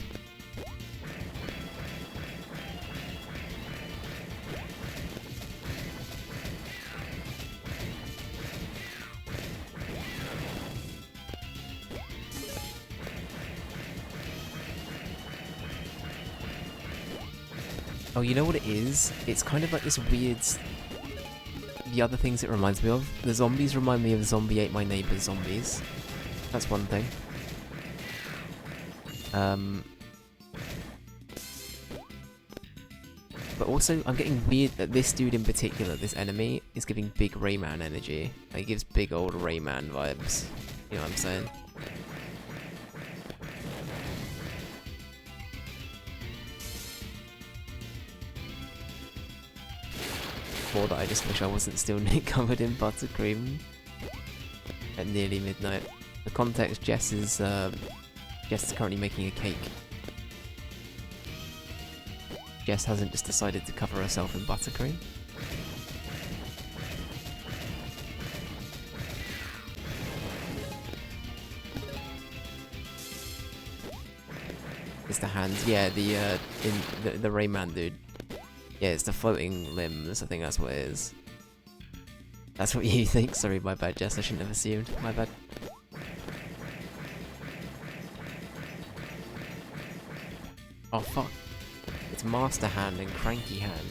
Oh, you know what it is? It's kind of like this weird... The other things it reminds me of. The zombies remind me of Zombie Ate My Neighbor's zombies. That's one thing. But also, I'm getting weird that this dude in particular, this enemy, is giving big Rayman energy. Like, he gives big old Rayman vibes. You know what I'm saying? More that I just wish I wasn't still covered in buttercream at nearly midnight. For context, Jess is currently making a cake. Jess hasn't just decided to cover herself in buttercream. It's the hands, yeah, the Rayman dude. Yeah, it's the floating limbs, I think that's what it is. That's what you think? Sorry, my bad, Jess, I shouldn't have assumed. My bad. Oh fuck. It's Master Hand and Cranky Hand.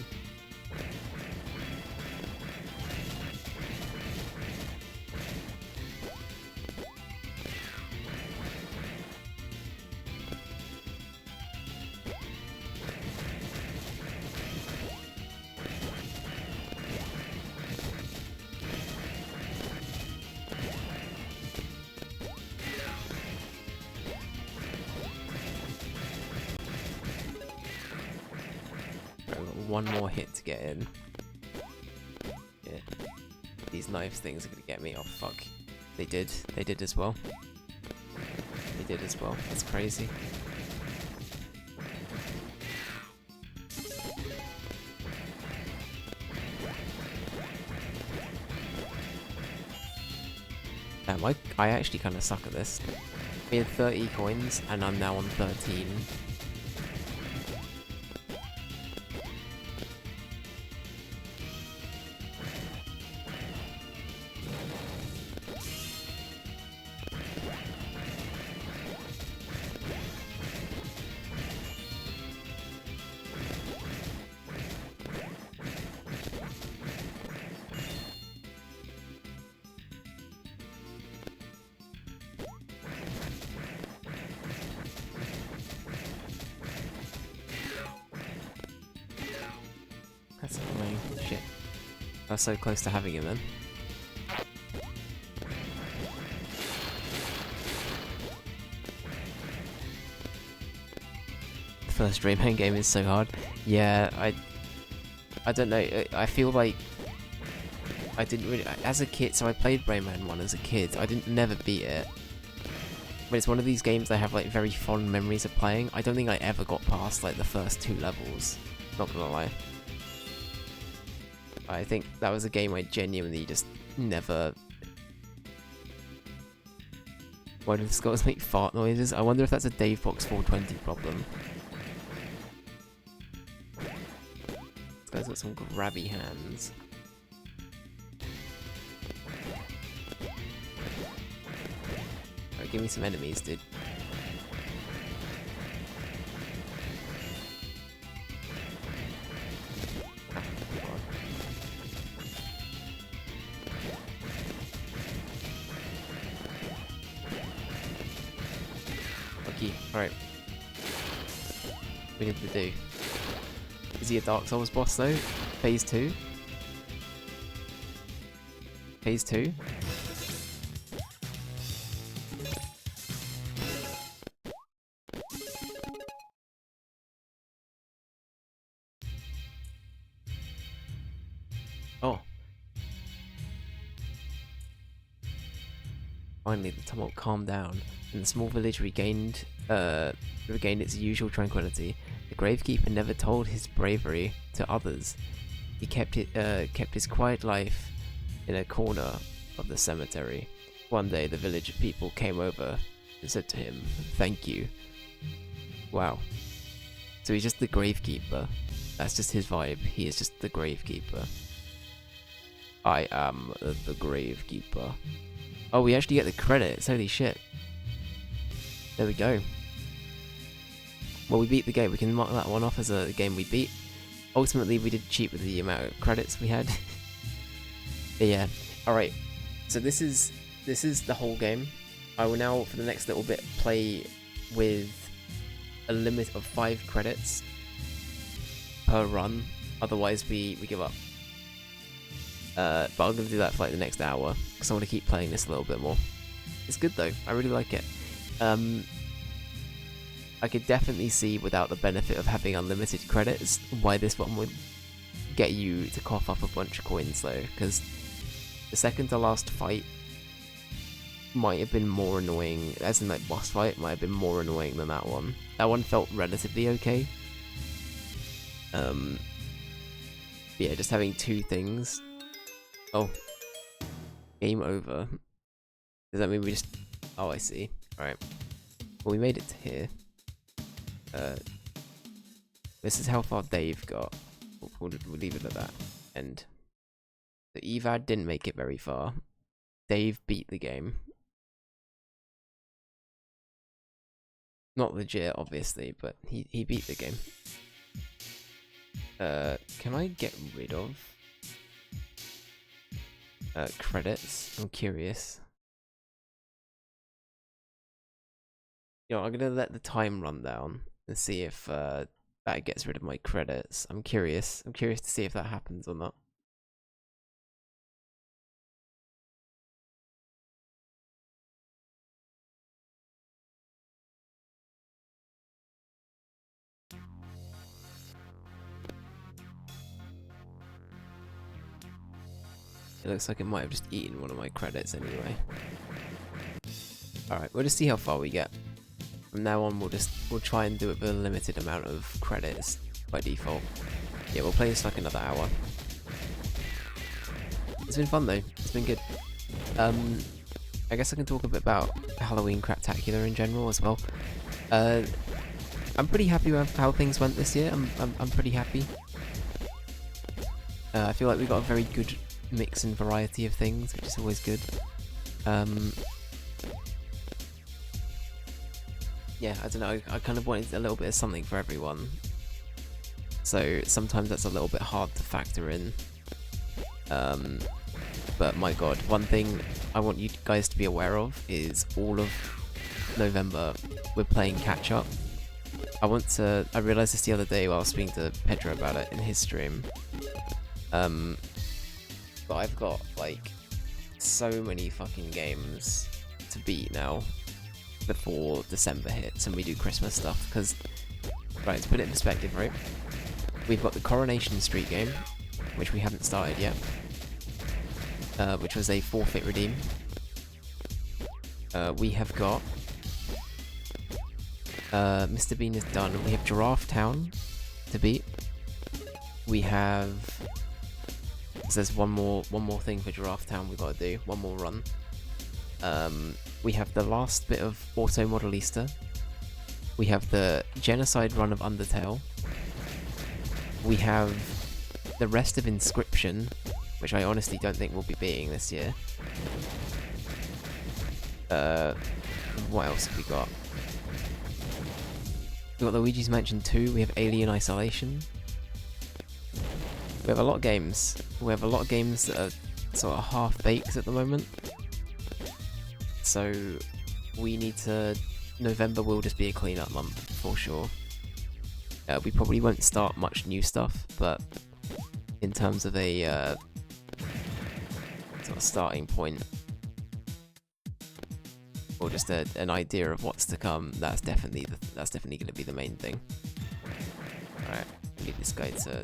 One more hit to get in. Yeah. These knives things are gonna get me. Oh fuck. They did. They did as well. They did as well. That's crazy. Damn, I actually kind of suck at this. We had 30 coins and I'm now on 13. That's annoying. Shit. I was so close to having it then. first Rayman game is so hard. Yeah, I don't know. I feel like I didn't really as a kid. So I played Rayman 1 as a kid. I didn't never beat it. But it's one of these games I have like very fond memories of playing. I don't think I ever got past like the first 2 levels. Not gonna lie. I think that was a game I genuinely just never... Why do the skulls make fart noises? I wonder if that's a Dave Fox 420 problem. This guy's got some grabby hands. Alright, give me some enemies, dude. Alright. We need to do. Is he a Dark Souls boss though? Phase 2? Phase 2? Oh. Finally the tumult calmed down, and the small village regained its usual tranquility. The Gravekeeper never told his bravery to others. He kept his quiet life in a corner of the cemetery. One day the village people came over and said to him, "Thank you." Wow. So he's just the Gravekeeper. That's just his vibe. He is just the Gravekeeper. I am the Gravekeeper. Oh, we actually get the credits. Holy shit. There we go. Well, we beat the game. We can mark that one off as a game we beat. Ultimately, we did cheat with the amount of credits we had. But yeah. Alright. So this is the whole game. I will now, for the next little bit, play with a limit of 5 credits per run. Otherwise, we give up. But I'm going to do that for like the next hour, because I want to keep playing this a little bit more. It's good though, I really like it. I could definitely see, without the benefit of having unlimited credits, why this one would get you to cough up a bunch of coins though, because the second to last fight might have been more annoying, as in like boss fight, might have been more annoying than that one. That one felt relatively okay. Yeah, just having 2 things. Oh. Game over. Does that mean we just... Oh, I see. Alright. Well, we made it to here. This is how far Dave got. We'll leave it at that. And the Evad didn't make it very far. Dave beat the game. Not legit, obviously, but he beat the game. Can I get rid of credits? I'm curious. You know, I'm gonna let the time run down and see if that gets rid of my credits. I'm curious. I'm curious to see if that happens or not. It looks like it might have just eaten one of my credits anyway. Alright, we'll just see how far we get. From now on, we'll try and do it with a limited amount of credits by default. Yeah, we'll play this like another hour. It's been fun though. It's been good. I guess I can talk a bit about Halloween Craptacular in general as well. I'm pretty happy with how things went this year. I'm pretty happy. I feel like we got a very good mix and variety of things, which is always good. Yeah, I don't know, I kind of wanted a little bit of something for everyone. So sometimes that's a little bit hard to factor in. But my god, one thing I want you guys to be aware of is all of November we're playing catch up. I realised this the other day while I was speaking to Pedro about it in his stream. But I've got like so many fucking games to beat now before December hits and we do Christmas stuff, because Right, let's put it in perspective, right? We've got the Coronation Street game, which we haven't started yet, which was a forfeit redeem. We have got Mr. Bean is done. We have Giraffe Town to beat. We have there's one more thing for Giraffe Town we've got to do. One more run. We have the last bit of Auto Modelista. We have the Genocide run of Undertale. We have the rest of Inscription, which I honestly don't think we'll be beating this year. What else have we got? We've got Luigi's Mansion 2, we have Alien Isolation. We have a lot of games. We have a lot of games that are sort of half-baked at the moment. So we need to... November will just be a clean-up month, for sure. We probably won't start much new stuff, but in terms of a sort of starting point, or just an idea of what's to come, that's definitely going to be the main thing. Alright, get this guy to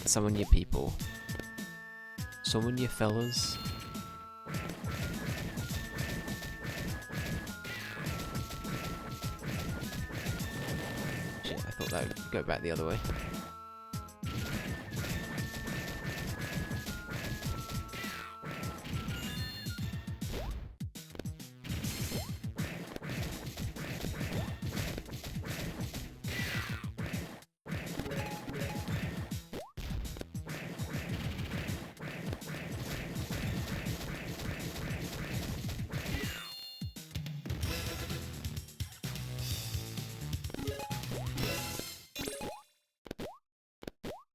summon your people. Summon your fellas. Shit, I thought that would go back the other way.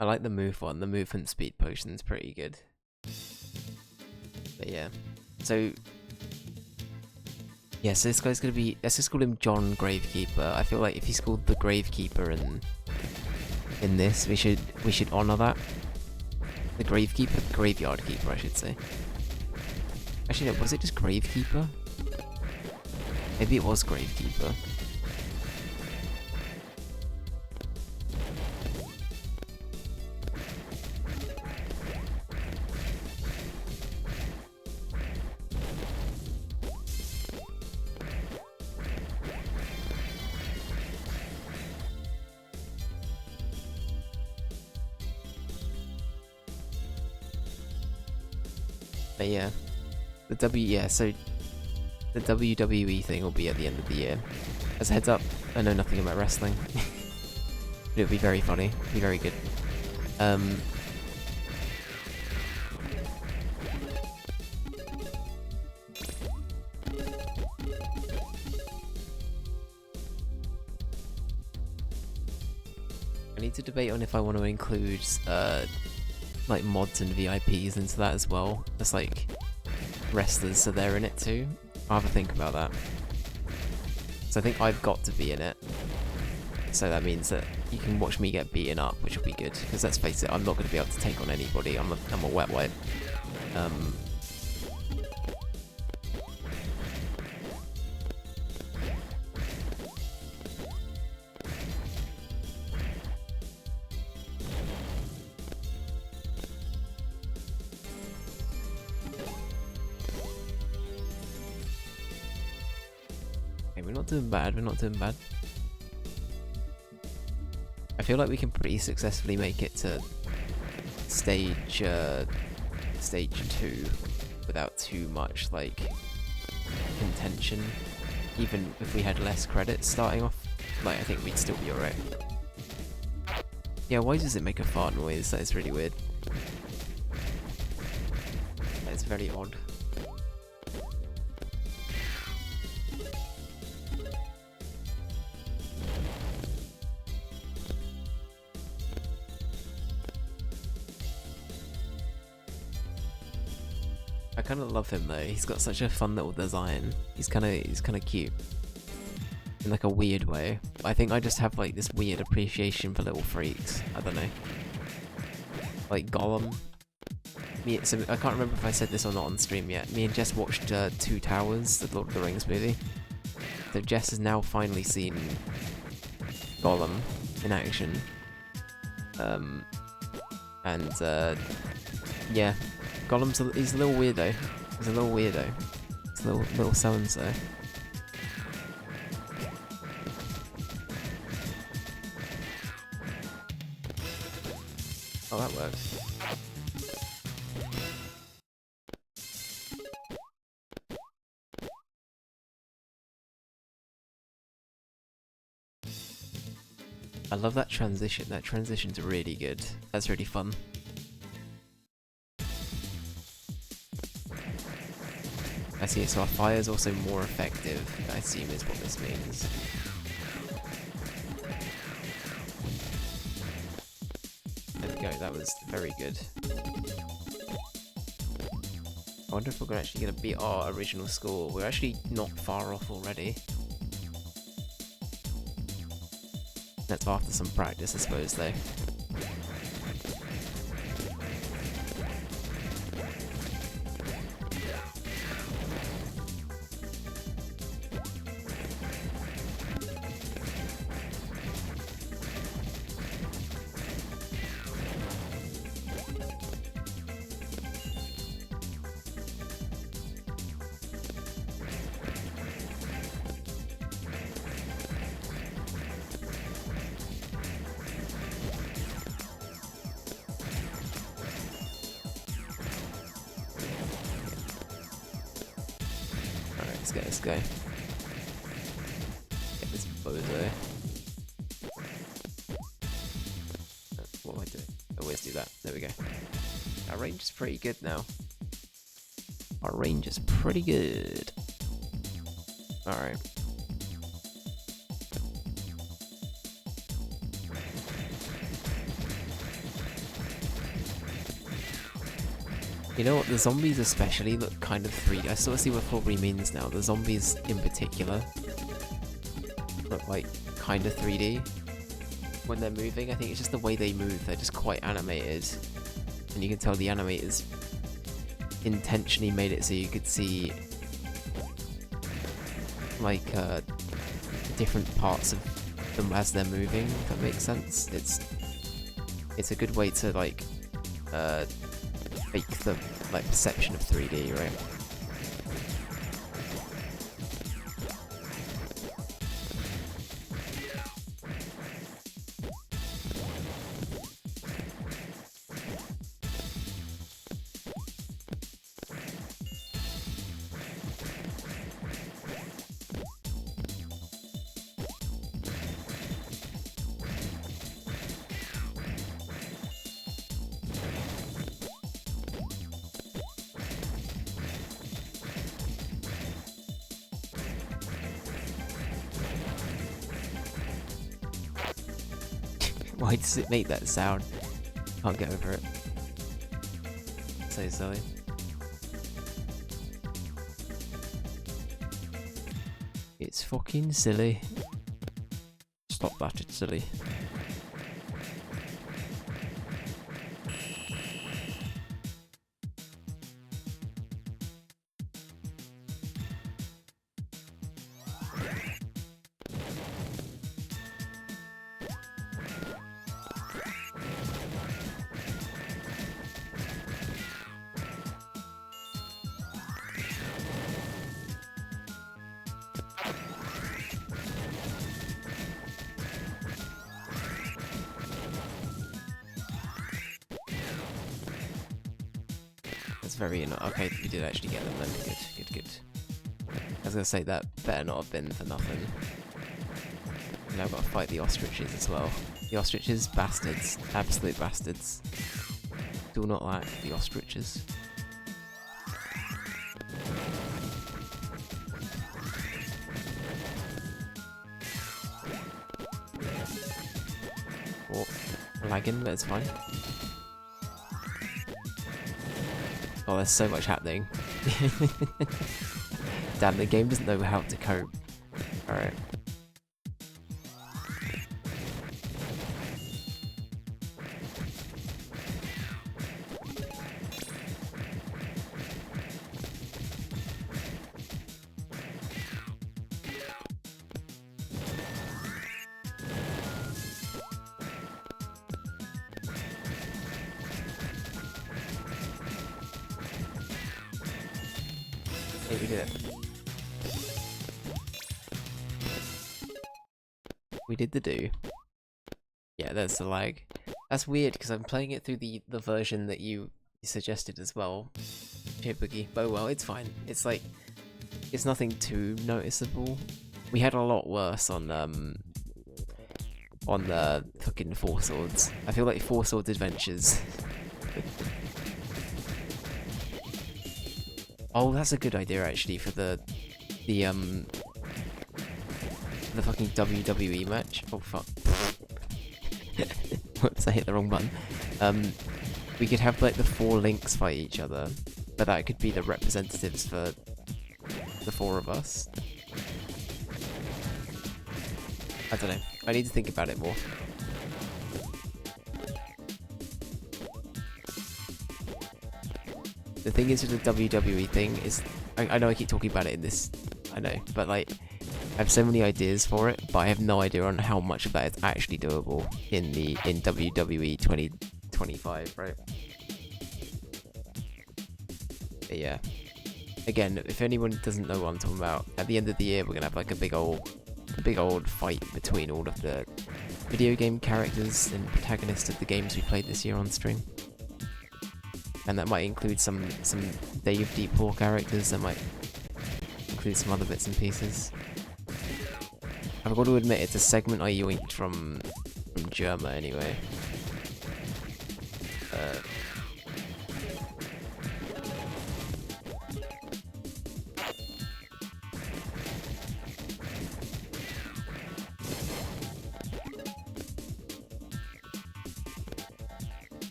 I like the move one, the movement speed potion's pretty good. But yeah. So yeah, so this guy's gonna be, let's just call him John Gravekeeper. I feel like if he's called the Gravekeeper in this, we should honour that. The Gravekeeper? Graveyard Keeper, I should say. Actually no, was it just Gravekeeper? Maybe it was Gravekeeper. But yeah, so the WWE thing will be at the end of the year. As a heads up, I know nothing about wrestling. But it'll be very funny, it'll be very good. I need to debate on if I want to include like mods and VIPs into that as well, as like wrestlers, so they're in it too. I'll have a think about that. So I think I've got to be in it, so that means that you can watch me get beaten up, which will be good, because let's face it, I'm not going to be able to take on anybody. I'm a wet wipe. We're not doing bad, we're not doing bad. I feel like we can pretty successfully make it to stage 2 without too much, like, contention. Even if we had less credits starting off, like, I think we'd still be alright. Yeah, why does it make a fart noise? That is really weird. That is very odd. I kind of love him though. He's got such a fun little design. He's kind of cute in like a weird way. I think I just have like this weird appreciation for little freaks. I don't know. Like Gollum. So I can't remember if I said this or not on stream yet. Me and Jess watched Two Towers, the Lord of the Rings movie. So Jess has now finally seen Golem in action. And yeah, he's a little weirdo. He's a little weirdo. He's a little so and so. Oh, that works. I love that transition. That transition's really good. That's really fun. I see, so our fire is also more effective, I assume is what this means. There we go, that was very good. I wonder if we're actually going to beat our original score. We're actually not far off already. That's after some practice, I suppose, though. Let's go. Get this bozo. What do I do? Always do that. There we go. Our range is pretty good now. Our range is pretty good. Alright. You know what, the zombies especially look kind of 3D. I sort of see what 4D means now. The zombies in particular look like kind of 3D when they're moving. I think it's just the way they move. They're just quite animated. And you can tell the animators intentionally made it so you could see like different parts of them as they're moving, if that makes sense. It's a good way to like make the like perception of 3D, right? Why does it make that sound? Can't get over it. So silly. It's fucking silly. Stop that, it's silly. That's very okay, we did actually get them then. Good, good, good. I was gonna say that better not have been for nothing. Now I've got to fight the ostriches as well. The ostriches, bastards. Absolute bastards. Do not like the ostriches. Oh, lagging, but it's fine. Oh, there's so much happening. Damn, the game doesn't know how to cope. Alright. Yeah, we did it. We did the do. Yeah, there's the lag. That's weird because I'm playing it through the version that you suggested as well. Shit boogie. But well, it's fine. It's like it's nothing too noticeable. We had a lot worse on the fucking Four Swords. I feel like Four Swords Adventures. Oh, that's a good idea actually for the fucking WWE match. Oh fuck. Whoops, I hit the wrong button. We could have like the 4 links fight each other, but that could be the representatives for the 4 of us. I don't know. I need to think about it more. The thing is with the WWE thing is, I know I keep talking about it in this, I know, but like, I have so many ideas for it, but I have no idea on how much of that is actually doable in WWE 2025, right? But yeah. Again, if anyone doesn't know what I'm talking about, at the end of the year we're gonna have like a big old fight between all of the video game characters and protagonists of the games we played this year on stream. And that might include some Dave Deep Lore characters, that might include some other bits and pieces. I've got to admit, it's a segment I yoinked from Germa anyway.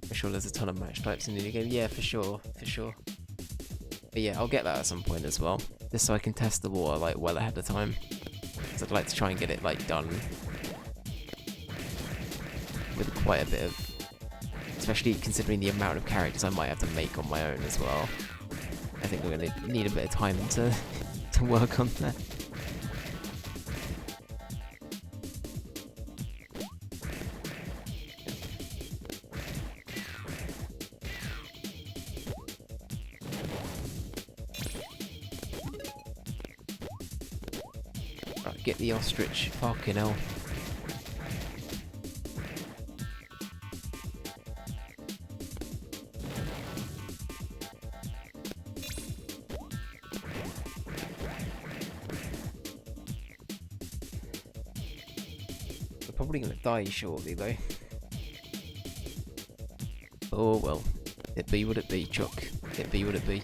For sure there's a ton of match types in the new game. Yeah, for sure, for sure. But yeah, I'll get that at some point as well. Just so I can test the water like well ahead of time. Because I'd like to try and get it like done with quite a bit of, especially considering the amount of characters I might have to make on my own as well. I think we're gonna need a bit of time to work on that. Right, get the ostrich. Fucking hell. We're probably gonna die shortly though. Oh well. It be what it be, Chuck. It be what it be.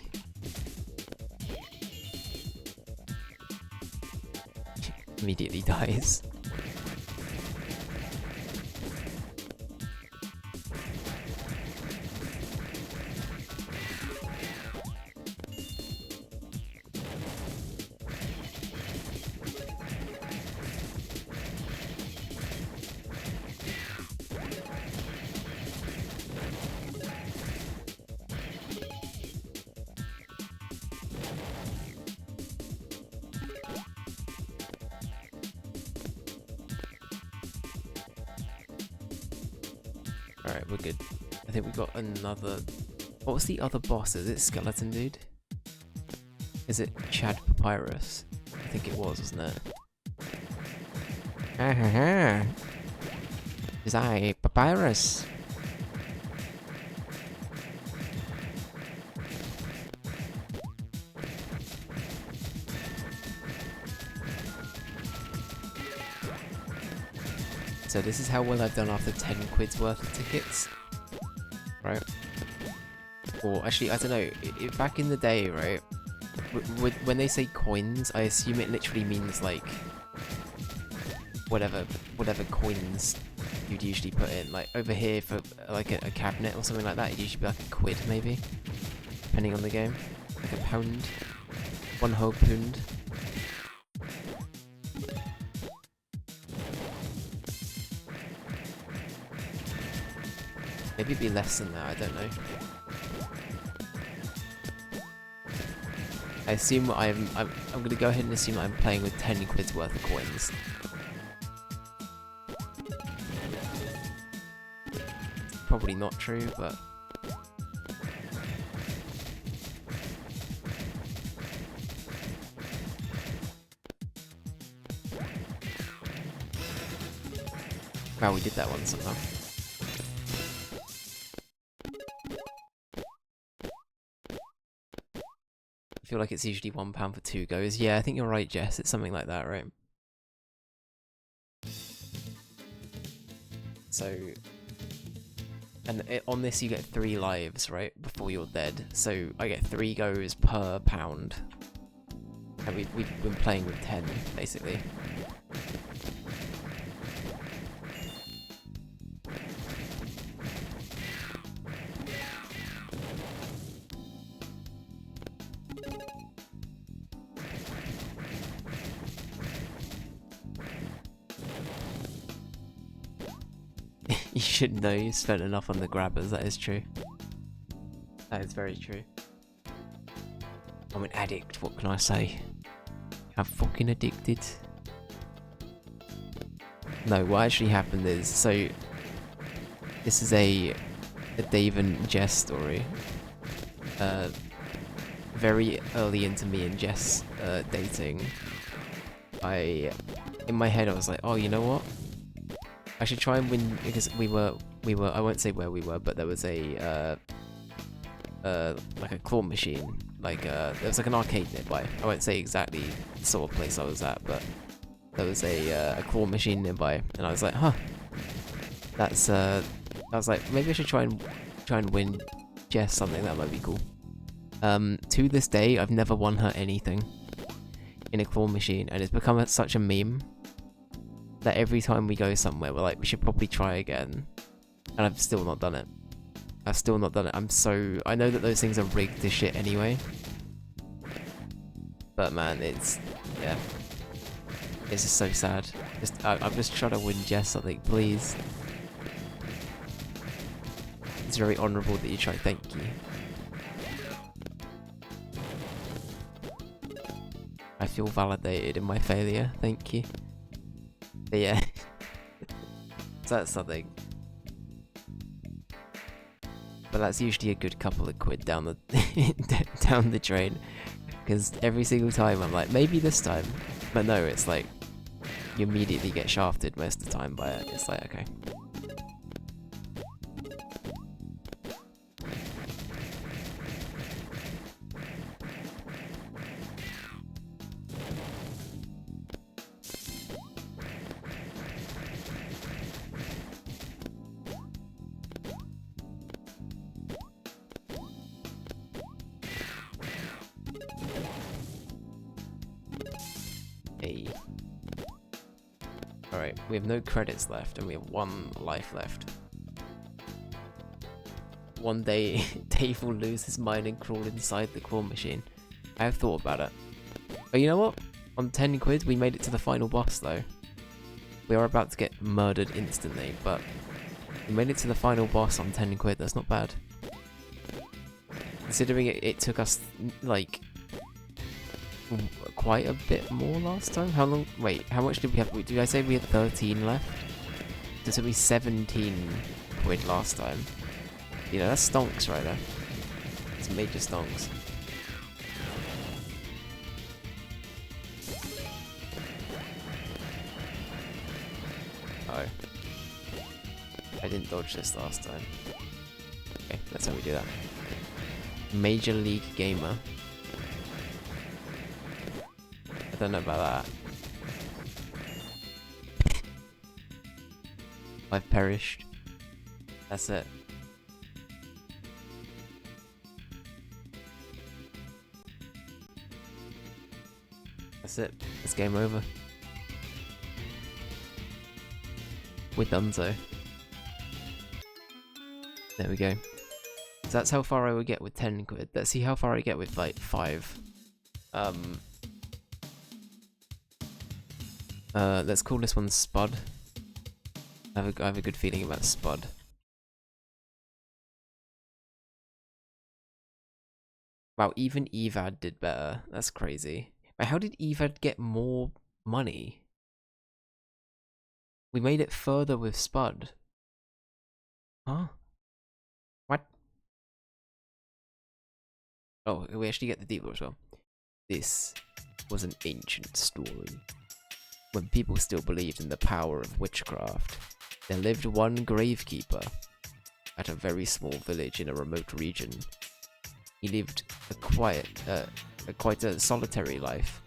Immediately dies. Alright, we're good. I think we got another... What was the other boss? Is it Skeleton Dude? Is it Chad Papyrus? I think it was, wasn't it? Is I Papyrus? So this is how well I've done after 10 quid's worth of tickets, right? Or actually, I don't know, back in the day, right, when they say coins, I assume it literally means like, whatever coins you'd usually put in. Like over here for like a cabinet or something like that, it'd usually be like a quid maybe, depending on the game. Like a pound, 1 whole pound. Maybe it'd be less than that, I don't know. I assume I'm gonna go ahead and assume I'm playing with 10 quid's worth of coins. Probably not true, but... Wow, we did that one somehow. I feel like it's usually £1 for 2 goes. Yeah, I think you're right, Jess. It's something like that, right? So, and on this you get 3 lives, right? Before you're dead. So I get 3 goes per pound. And we've been playing with 10, basically. You should know you spent enough on the grabbers, that is true. That is very true. I'm an addict, what can I say? I'm fucking addicted. No, what actually happened is, so this is a Dave and Jess story. Very early into me and Jess dating, in my head I was like, oh, you know what? I should try and win, because we were, I won't say where we were, but there was a, like a claw machine, like, there was like an arcade nearby. I won't say exactly the sort of place I was at, but there was a claw machine nearby, and I was like, huh, that's, I was like, maybe I should try and win Jess something, that might be cool. To this day, I've never won her anything in a claw machine, and it's become such a meme that every time we go somewhere, we're like, we should probably try again. And I've still not done it. I've still not done it. I know that those things are rigged to shit anyway. But man, it's, yeah. It's just so sad. I'm just trying to win Jess something, please. It's very honourable that you try, thank you. I feel validated in my failure, thank you. But yeah, so that's something. But that's usually a good couple of quid down the down the drain, because every single time I'm like, maybe this time, but no, it's like you immediately get shafted most of the time by it. It's like, okay. Alright, we have no credits left and we have 1 life left. One day, Dave will lose his mind and crawl inside the claw machine. I have thought about it. But you know what? On 10 quid, we made it to the final boss though. We are about to get murdered instantly, but we made it to the final boss on 10 quid, that's not bad. Considering it took us, like, quite a bit more last time. How long? Wait, how much did we have? Did I say we had 13 left? It took me 17 quid last time. You know, that's stonks right there. It's major stonks. Oh. I didn't dodge this last time. Okay, that's how we do that. Major League Gamer. I don't know about that. I've perished. That's it. That's it. It's game over. We're donezo. There we go. So that's how far I would get with 10 quid. Let's see how far I get with like 5. Let's call this one Spud. I have a good feeling about Spud. Wow, even Evad did better. That's crazy. But how did Evad get more money? We made it further with Spud. Huh? What? Oh, we actually get the deep lore as well. This was an ancient story. When people still believed in the power of witchcraft, There lived one gravekeeper at a very small village in a remote region. He lived quite a solitary life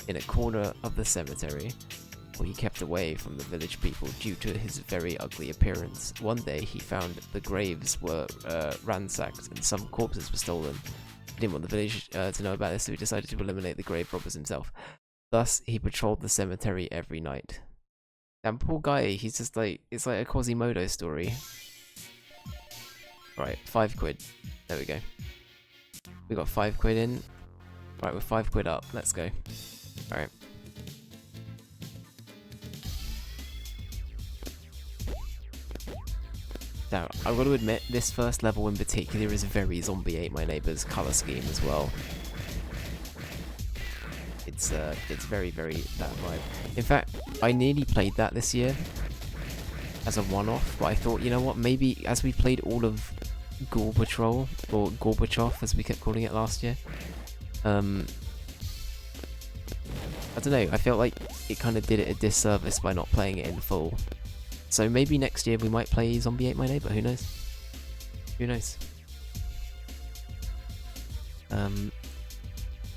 in a corner of the cemetery, where he kept away from the village people due to his very ugly appearance. One day he found the graves were ransacked and some corpses were stolen. He didn't want the village to know about this, so he decided to eliminate the grave robbers himself. Thus, he patrolled the cemetery every night. And poor guy, he's just like, it's like a Quasimodo story. Right, 5 quid. There we go. We got 5 quid in. Right, we're 5 quid up. Let's go. Alright. Now, I've got to admit, this first level in particular is very Zombie Ate My Neighbor's colour scheme as well. It's very, very that vibe. In fact, I nearly played that this year as a one-off, but I thought, you know what, maybe as we played all of Ghoul Patrol, or Gorbachev as we kept calling it last year, I don't know, I felt like it kind of did it a disservice by not playing it in full. So maybe next year we might play Zombie Ate My Neighbor, who knows? Who knows?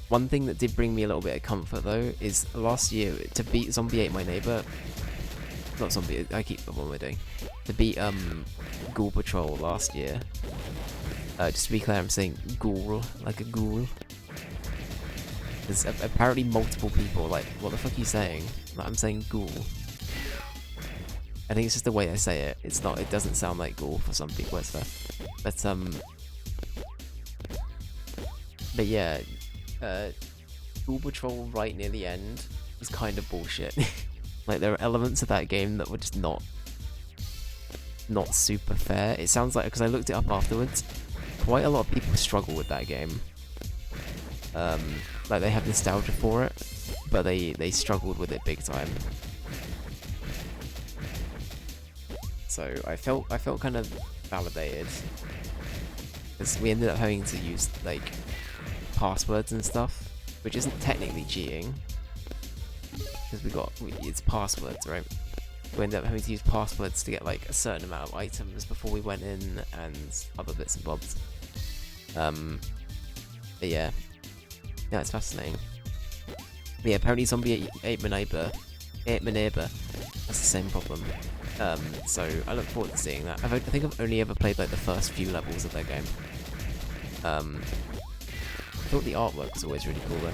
One thing that did bring me a little bit of comfort though is last year to beat Zombie Ate My Neighbor, not Zombie, I keep what am I doing? To beat Ghoul Patrol last year. Just to be clear, I'm saying ghoul, like a ghoul. There's apparently multiple people like, what the fuck are you saying? Like, I'm saying ghoul. I think it's just the way I say it. It's not. It doesn't sound like ghoul for some people. It's fair. But yeah, Ghoul Patrol right near the end was kind of bullshit. Like there are elements of that game that were just not super fair. It sounds like, because I looked it up afterwards, quite a lot of people struggle with that game. Like they have nostalgia for it, but they struggled with it big time. So I felt kind of validated, because we ended up having to use like passwords and stuff, which isn't technically cheating, because it's passwords, right? We ended up having to use passwords to get like a certain amount of items before we went in and other bits and bobs. But yeah, it's fascinating. But yeah, apparently Zombie Ate My Neighbor has the same problem. So I look forward to seeing that. I think I've only ever played like the first few levels of their game. I thought the artwork was always really cool though.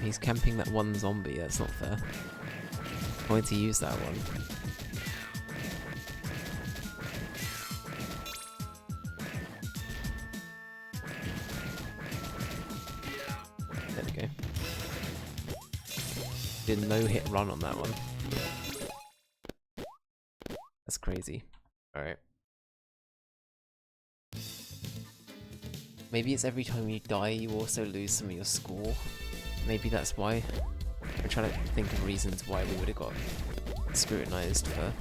He's camping that one zombie, that's not fair. I'm going to use that one. There we go. Did no hit run on that one. That's crazy. Alright. Maybe it's every time you die you also lose some of your score. Maybe that's why. I'm trying to think of reasons why we would have got scrutinized for.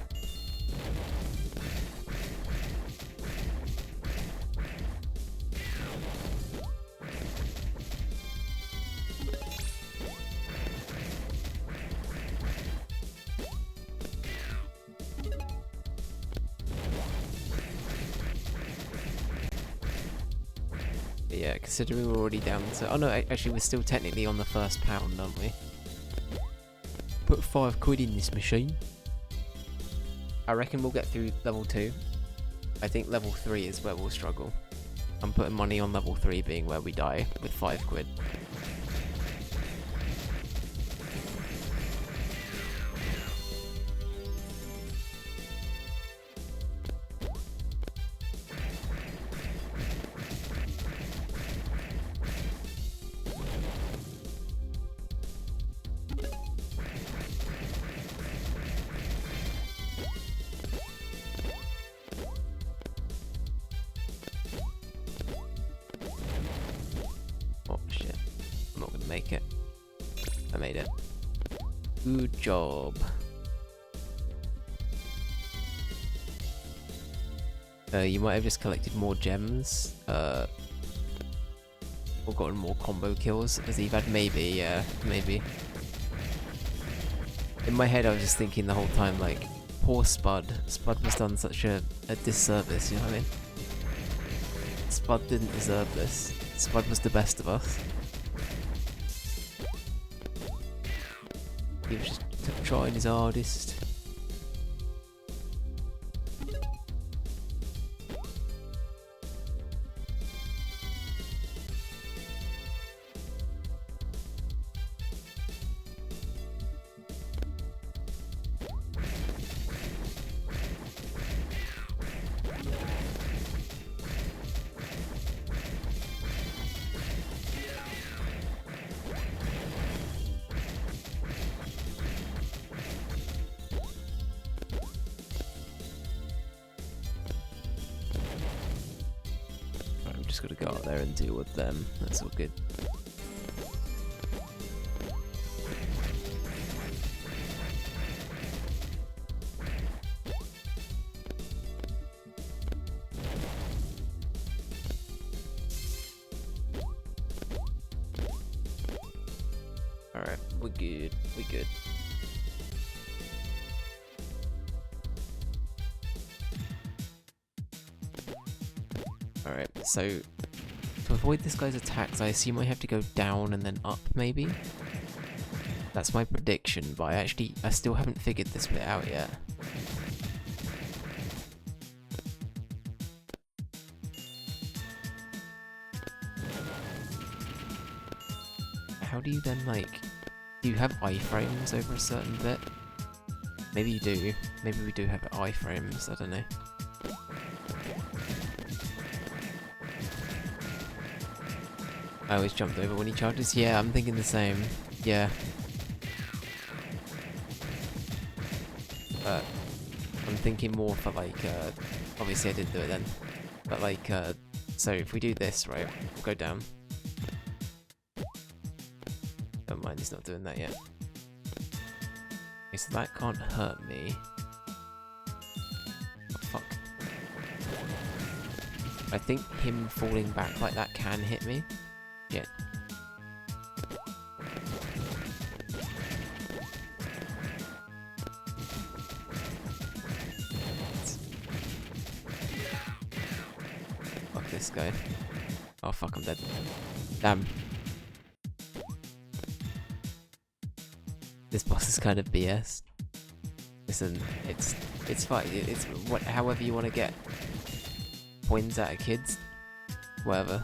Yeah, considering we're already down to... Oh no, actually we're still technically on the first pound, aren't we? Put 5 quid in this machine. I reckon we'll get through level 2. I think level 3 is where we'll struggle. I'm putting money on level 3 being where we die with 5 quid. made it. Good job. You might have just collected more gems, or gotten more combo kills as Evad. Maybe, yeah, maybe. In my head I was just thinking the whole time, like, poor Spud. Spud was done such a disservice, you know what I mean? Spud didn't deserve this. Spud was the best of us. He was just trying his hardest. Just gotta go out there and deal with them. That's all good. Alright, we're good. We're good. Alright, so to avoid this guy's attacks, I assume I have to go down and then up, maybe? That's my prediction, but I still haven't figured this bit out yet. How do you then, like, do you have iframes over a certain bit? Maybe you do. Maybe we do have iframes, I don't know. I always jumped over when he charges. Yeah, I'm thinking the same. Yeah. But I'm thinking more for like, obviously I did do it then. But like, so if we do this, right, we'll go down. Don't mind, he's not doing that yet. Okay, so that can't hurt me. Oh, fuck. I think him falling back like that can hit me. Yeah. Fuck this guy. Oh fuck, I'm dead. Damn. This boss is kind of BS. Listen, it's fine. It's however you want to get points out of kids. Whatever.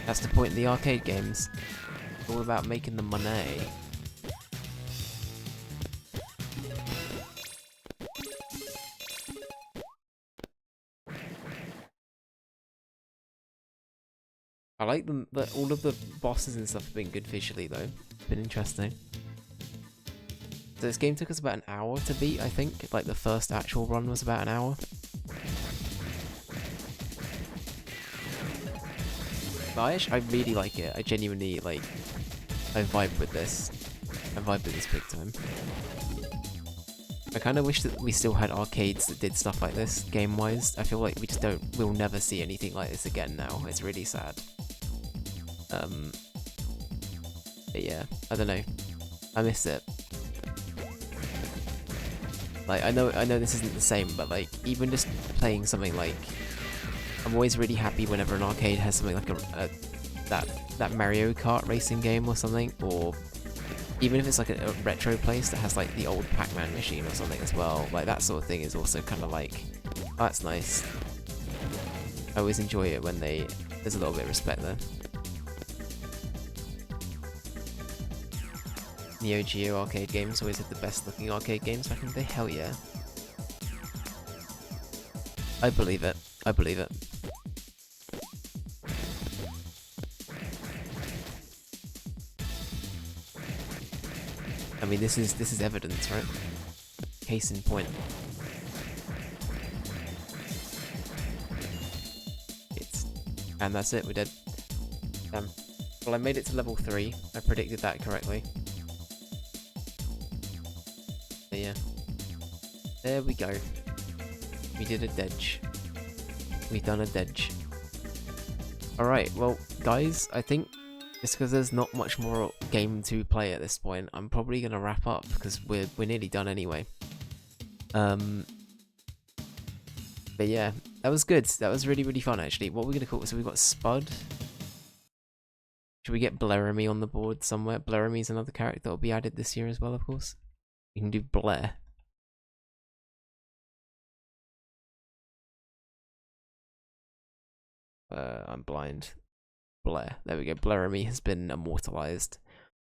That's the point of the arcade games. It's all about making the money. I like them. All of the bosses and stuff have been good visually though. It's been interesting. So this game took us about an hour to beat, I think. Like the first actual run was about an hour. But I really like it. I genuinely, like, I vibe with this. I vibe with this big time. I kind of wish that we still had arcades that did stuff like this, game-wise. I feel like we just we'll never see anything like this again now. It's really sad. But yeah, I don't know. I miss it. Like, I know this isn't the same, but like, even just playing something like, I'm always really happy whenever an arcade has something like that Mario Kart racing game or something, or even if it's like a retro place that has like the old Pac-Man machine or something as well. Like that sort of thing is also kind of like, oh, that's nice. I always enjoy it when there's a little bit of respect there. Neo Geo arcade games always had the best looking arcade games back in the day. Hell yeah. I believe it. I believe it. I mean, this is evidence, right? Case in point. And that's it. We're dead. Damn. Well, I made it to level 3. I predicted that correctly. So yeah. There we go. We did a dedge. We've done a dedge. Alright, well, guys, I think just because there's not much more game to play at this point, I'm probably going to wrap up because we're nearly done anyway. But yeah, that was good. That was really, really fun, actually. What we're going to call it, so we've got Spud. Should we get Blaremy on the board somewhere? Blaremy's another character that will be added this year as well, of course. You can do Blair. I'm blind. Blair. There we go. Blaremy has been immortalized.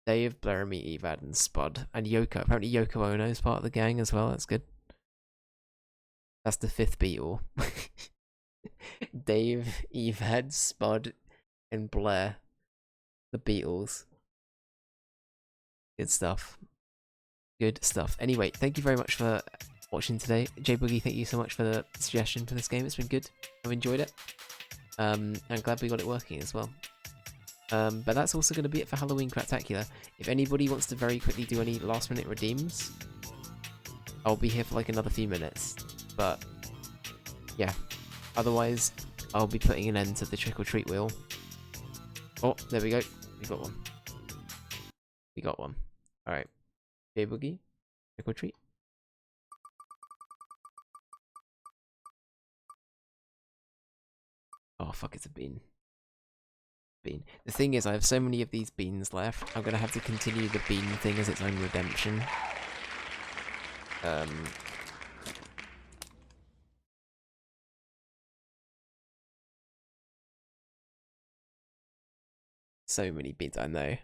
Dave, Blaremy, Evad, and Spud. And Yoko. Apparently Yoko Ono is part of the gang as well. That's good. That's the 5th Beatle. Dave, Evad, Spud, and Blair. The Beatles. Good stuff. Good stuff. Anyway, thank you very much for watching today. J Boogie, thank you so much for the suggestion for this game. It's been good. I've enjoyed it. I'm glad we got it working as well. But that's also going to be it for Halloween Craptacular. If anybody wants to very quickly do any last minute redeems, I'll be here for like another few minutes. But yeah, otherwise I'll be putting an end to the trick or treat wheel. Oh, there we go. We got one. We got one. Alright. J Boogie, trick or treat. Oh fuck, it's a bean. Bean. The thing is, I have so many of these beans left, I'm gonna have to continue the bean thing as its own redemption. So many beans, I know.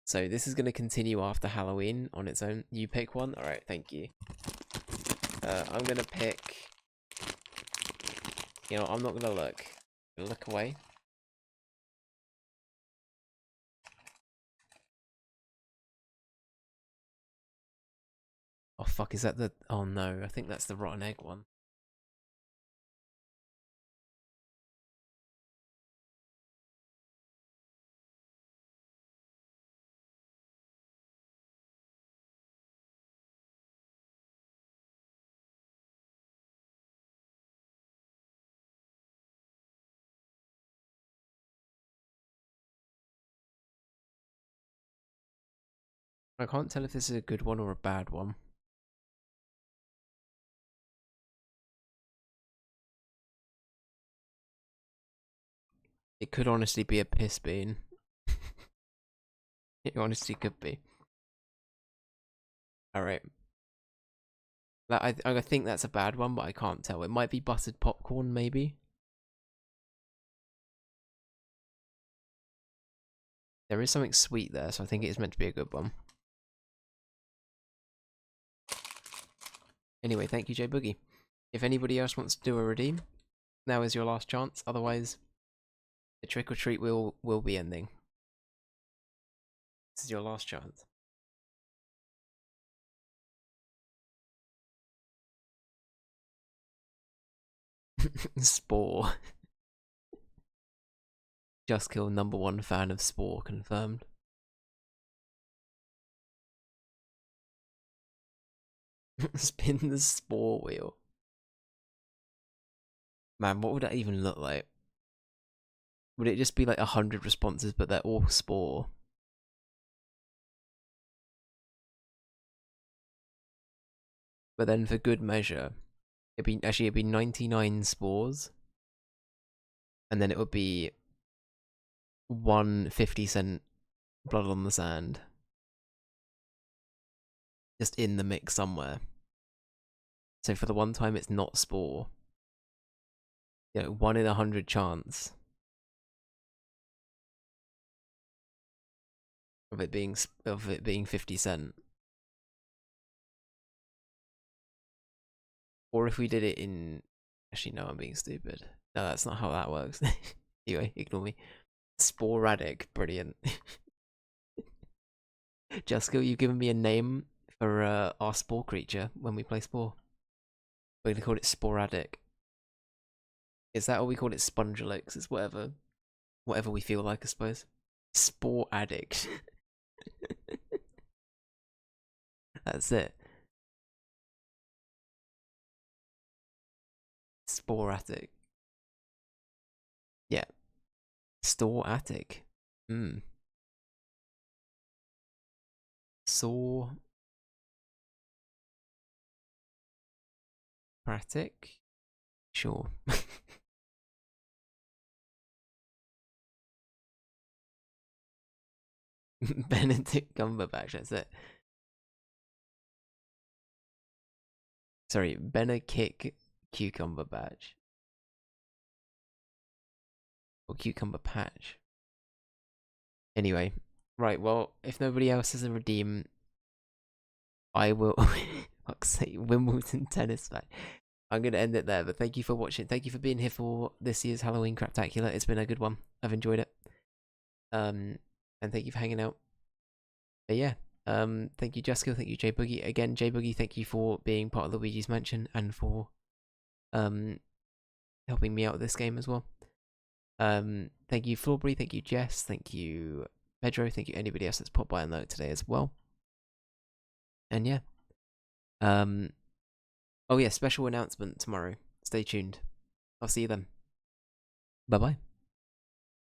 So this is gonna continue after Halloween on its own. You pick one? Alright, thank you. I'm gonna pick... You know, I'm not gonna look. I'm gonna look away. Oh fuck, is that the... Oh no, I think that's the rotten egg one. I can't tell if this is a good one or a bad one. It could honestly be a piss bean. It honestly could be. Alright. I think that's a bad one, but I can't tell. It might be buttered popcorn, maybe. There is something sweet there, so I think it is meant to be a good one. Anyway, thank you, J Boogie. If anybody else wants to do a redeem, now is your last chance. Otherwise, the trick or treat will be ending. This is your last chance. Spore. Just Kill #1 fan of Spore confirmed. Spin the Spore wheel. Man, what would that even look like? Would it just be like 100 responses, but they're all Spore? But then for good measure, it'd be 99 spores, and then it would be 1 50-cent blood on the sand, just in the mix somewhere. So for the one time it's not Spore, you know, 1 in 100 chance of it being 50 cent. Or if we did it in... Actually, no, I'm being stupid. No, that's not how that works. Anyway, ignore me. Sporadic, brilliant. Jessica, you've given me a name for our Spore creature when we play Spore. We're gonna call it Sporadic. Is that what we call it? Spongelix? It's whatever. whatever we feel like, I suppose. Spore addict. That's it. Sporatic. Yeah. Store attic. Hmm. Saw pratic. Sure. Benedict Cumberbatch. That's it. Sorry, Benedict Cucumber Batch or Cucumber Patch. Anyway, right. Well, if nobody else has a redeem, I will. Fuck's sake, Wimbledon tennis match. I'm gonna end it there. But thank you for watching. Thank you for being here for this year's Halloween Craptacular. It's been a good one. I've enjoyed it. And thank you for hanging out. But yeah. Thank you, Jessica. Thank you, J Boogie. Again, J Boogie, thank you for being part of Luigi's Mansion and for helping me out with this game as well. Thank you, Flawbury. Thank you, Jess. Thank you, Pedro. Thank you, anybody else that's popped by and lurked today as well. And yeah. Oh yeah, special announcement tomorrow. Stay tuned. I'll see you then. Bye bye.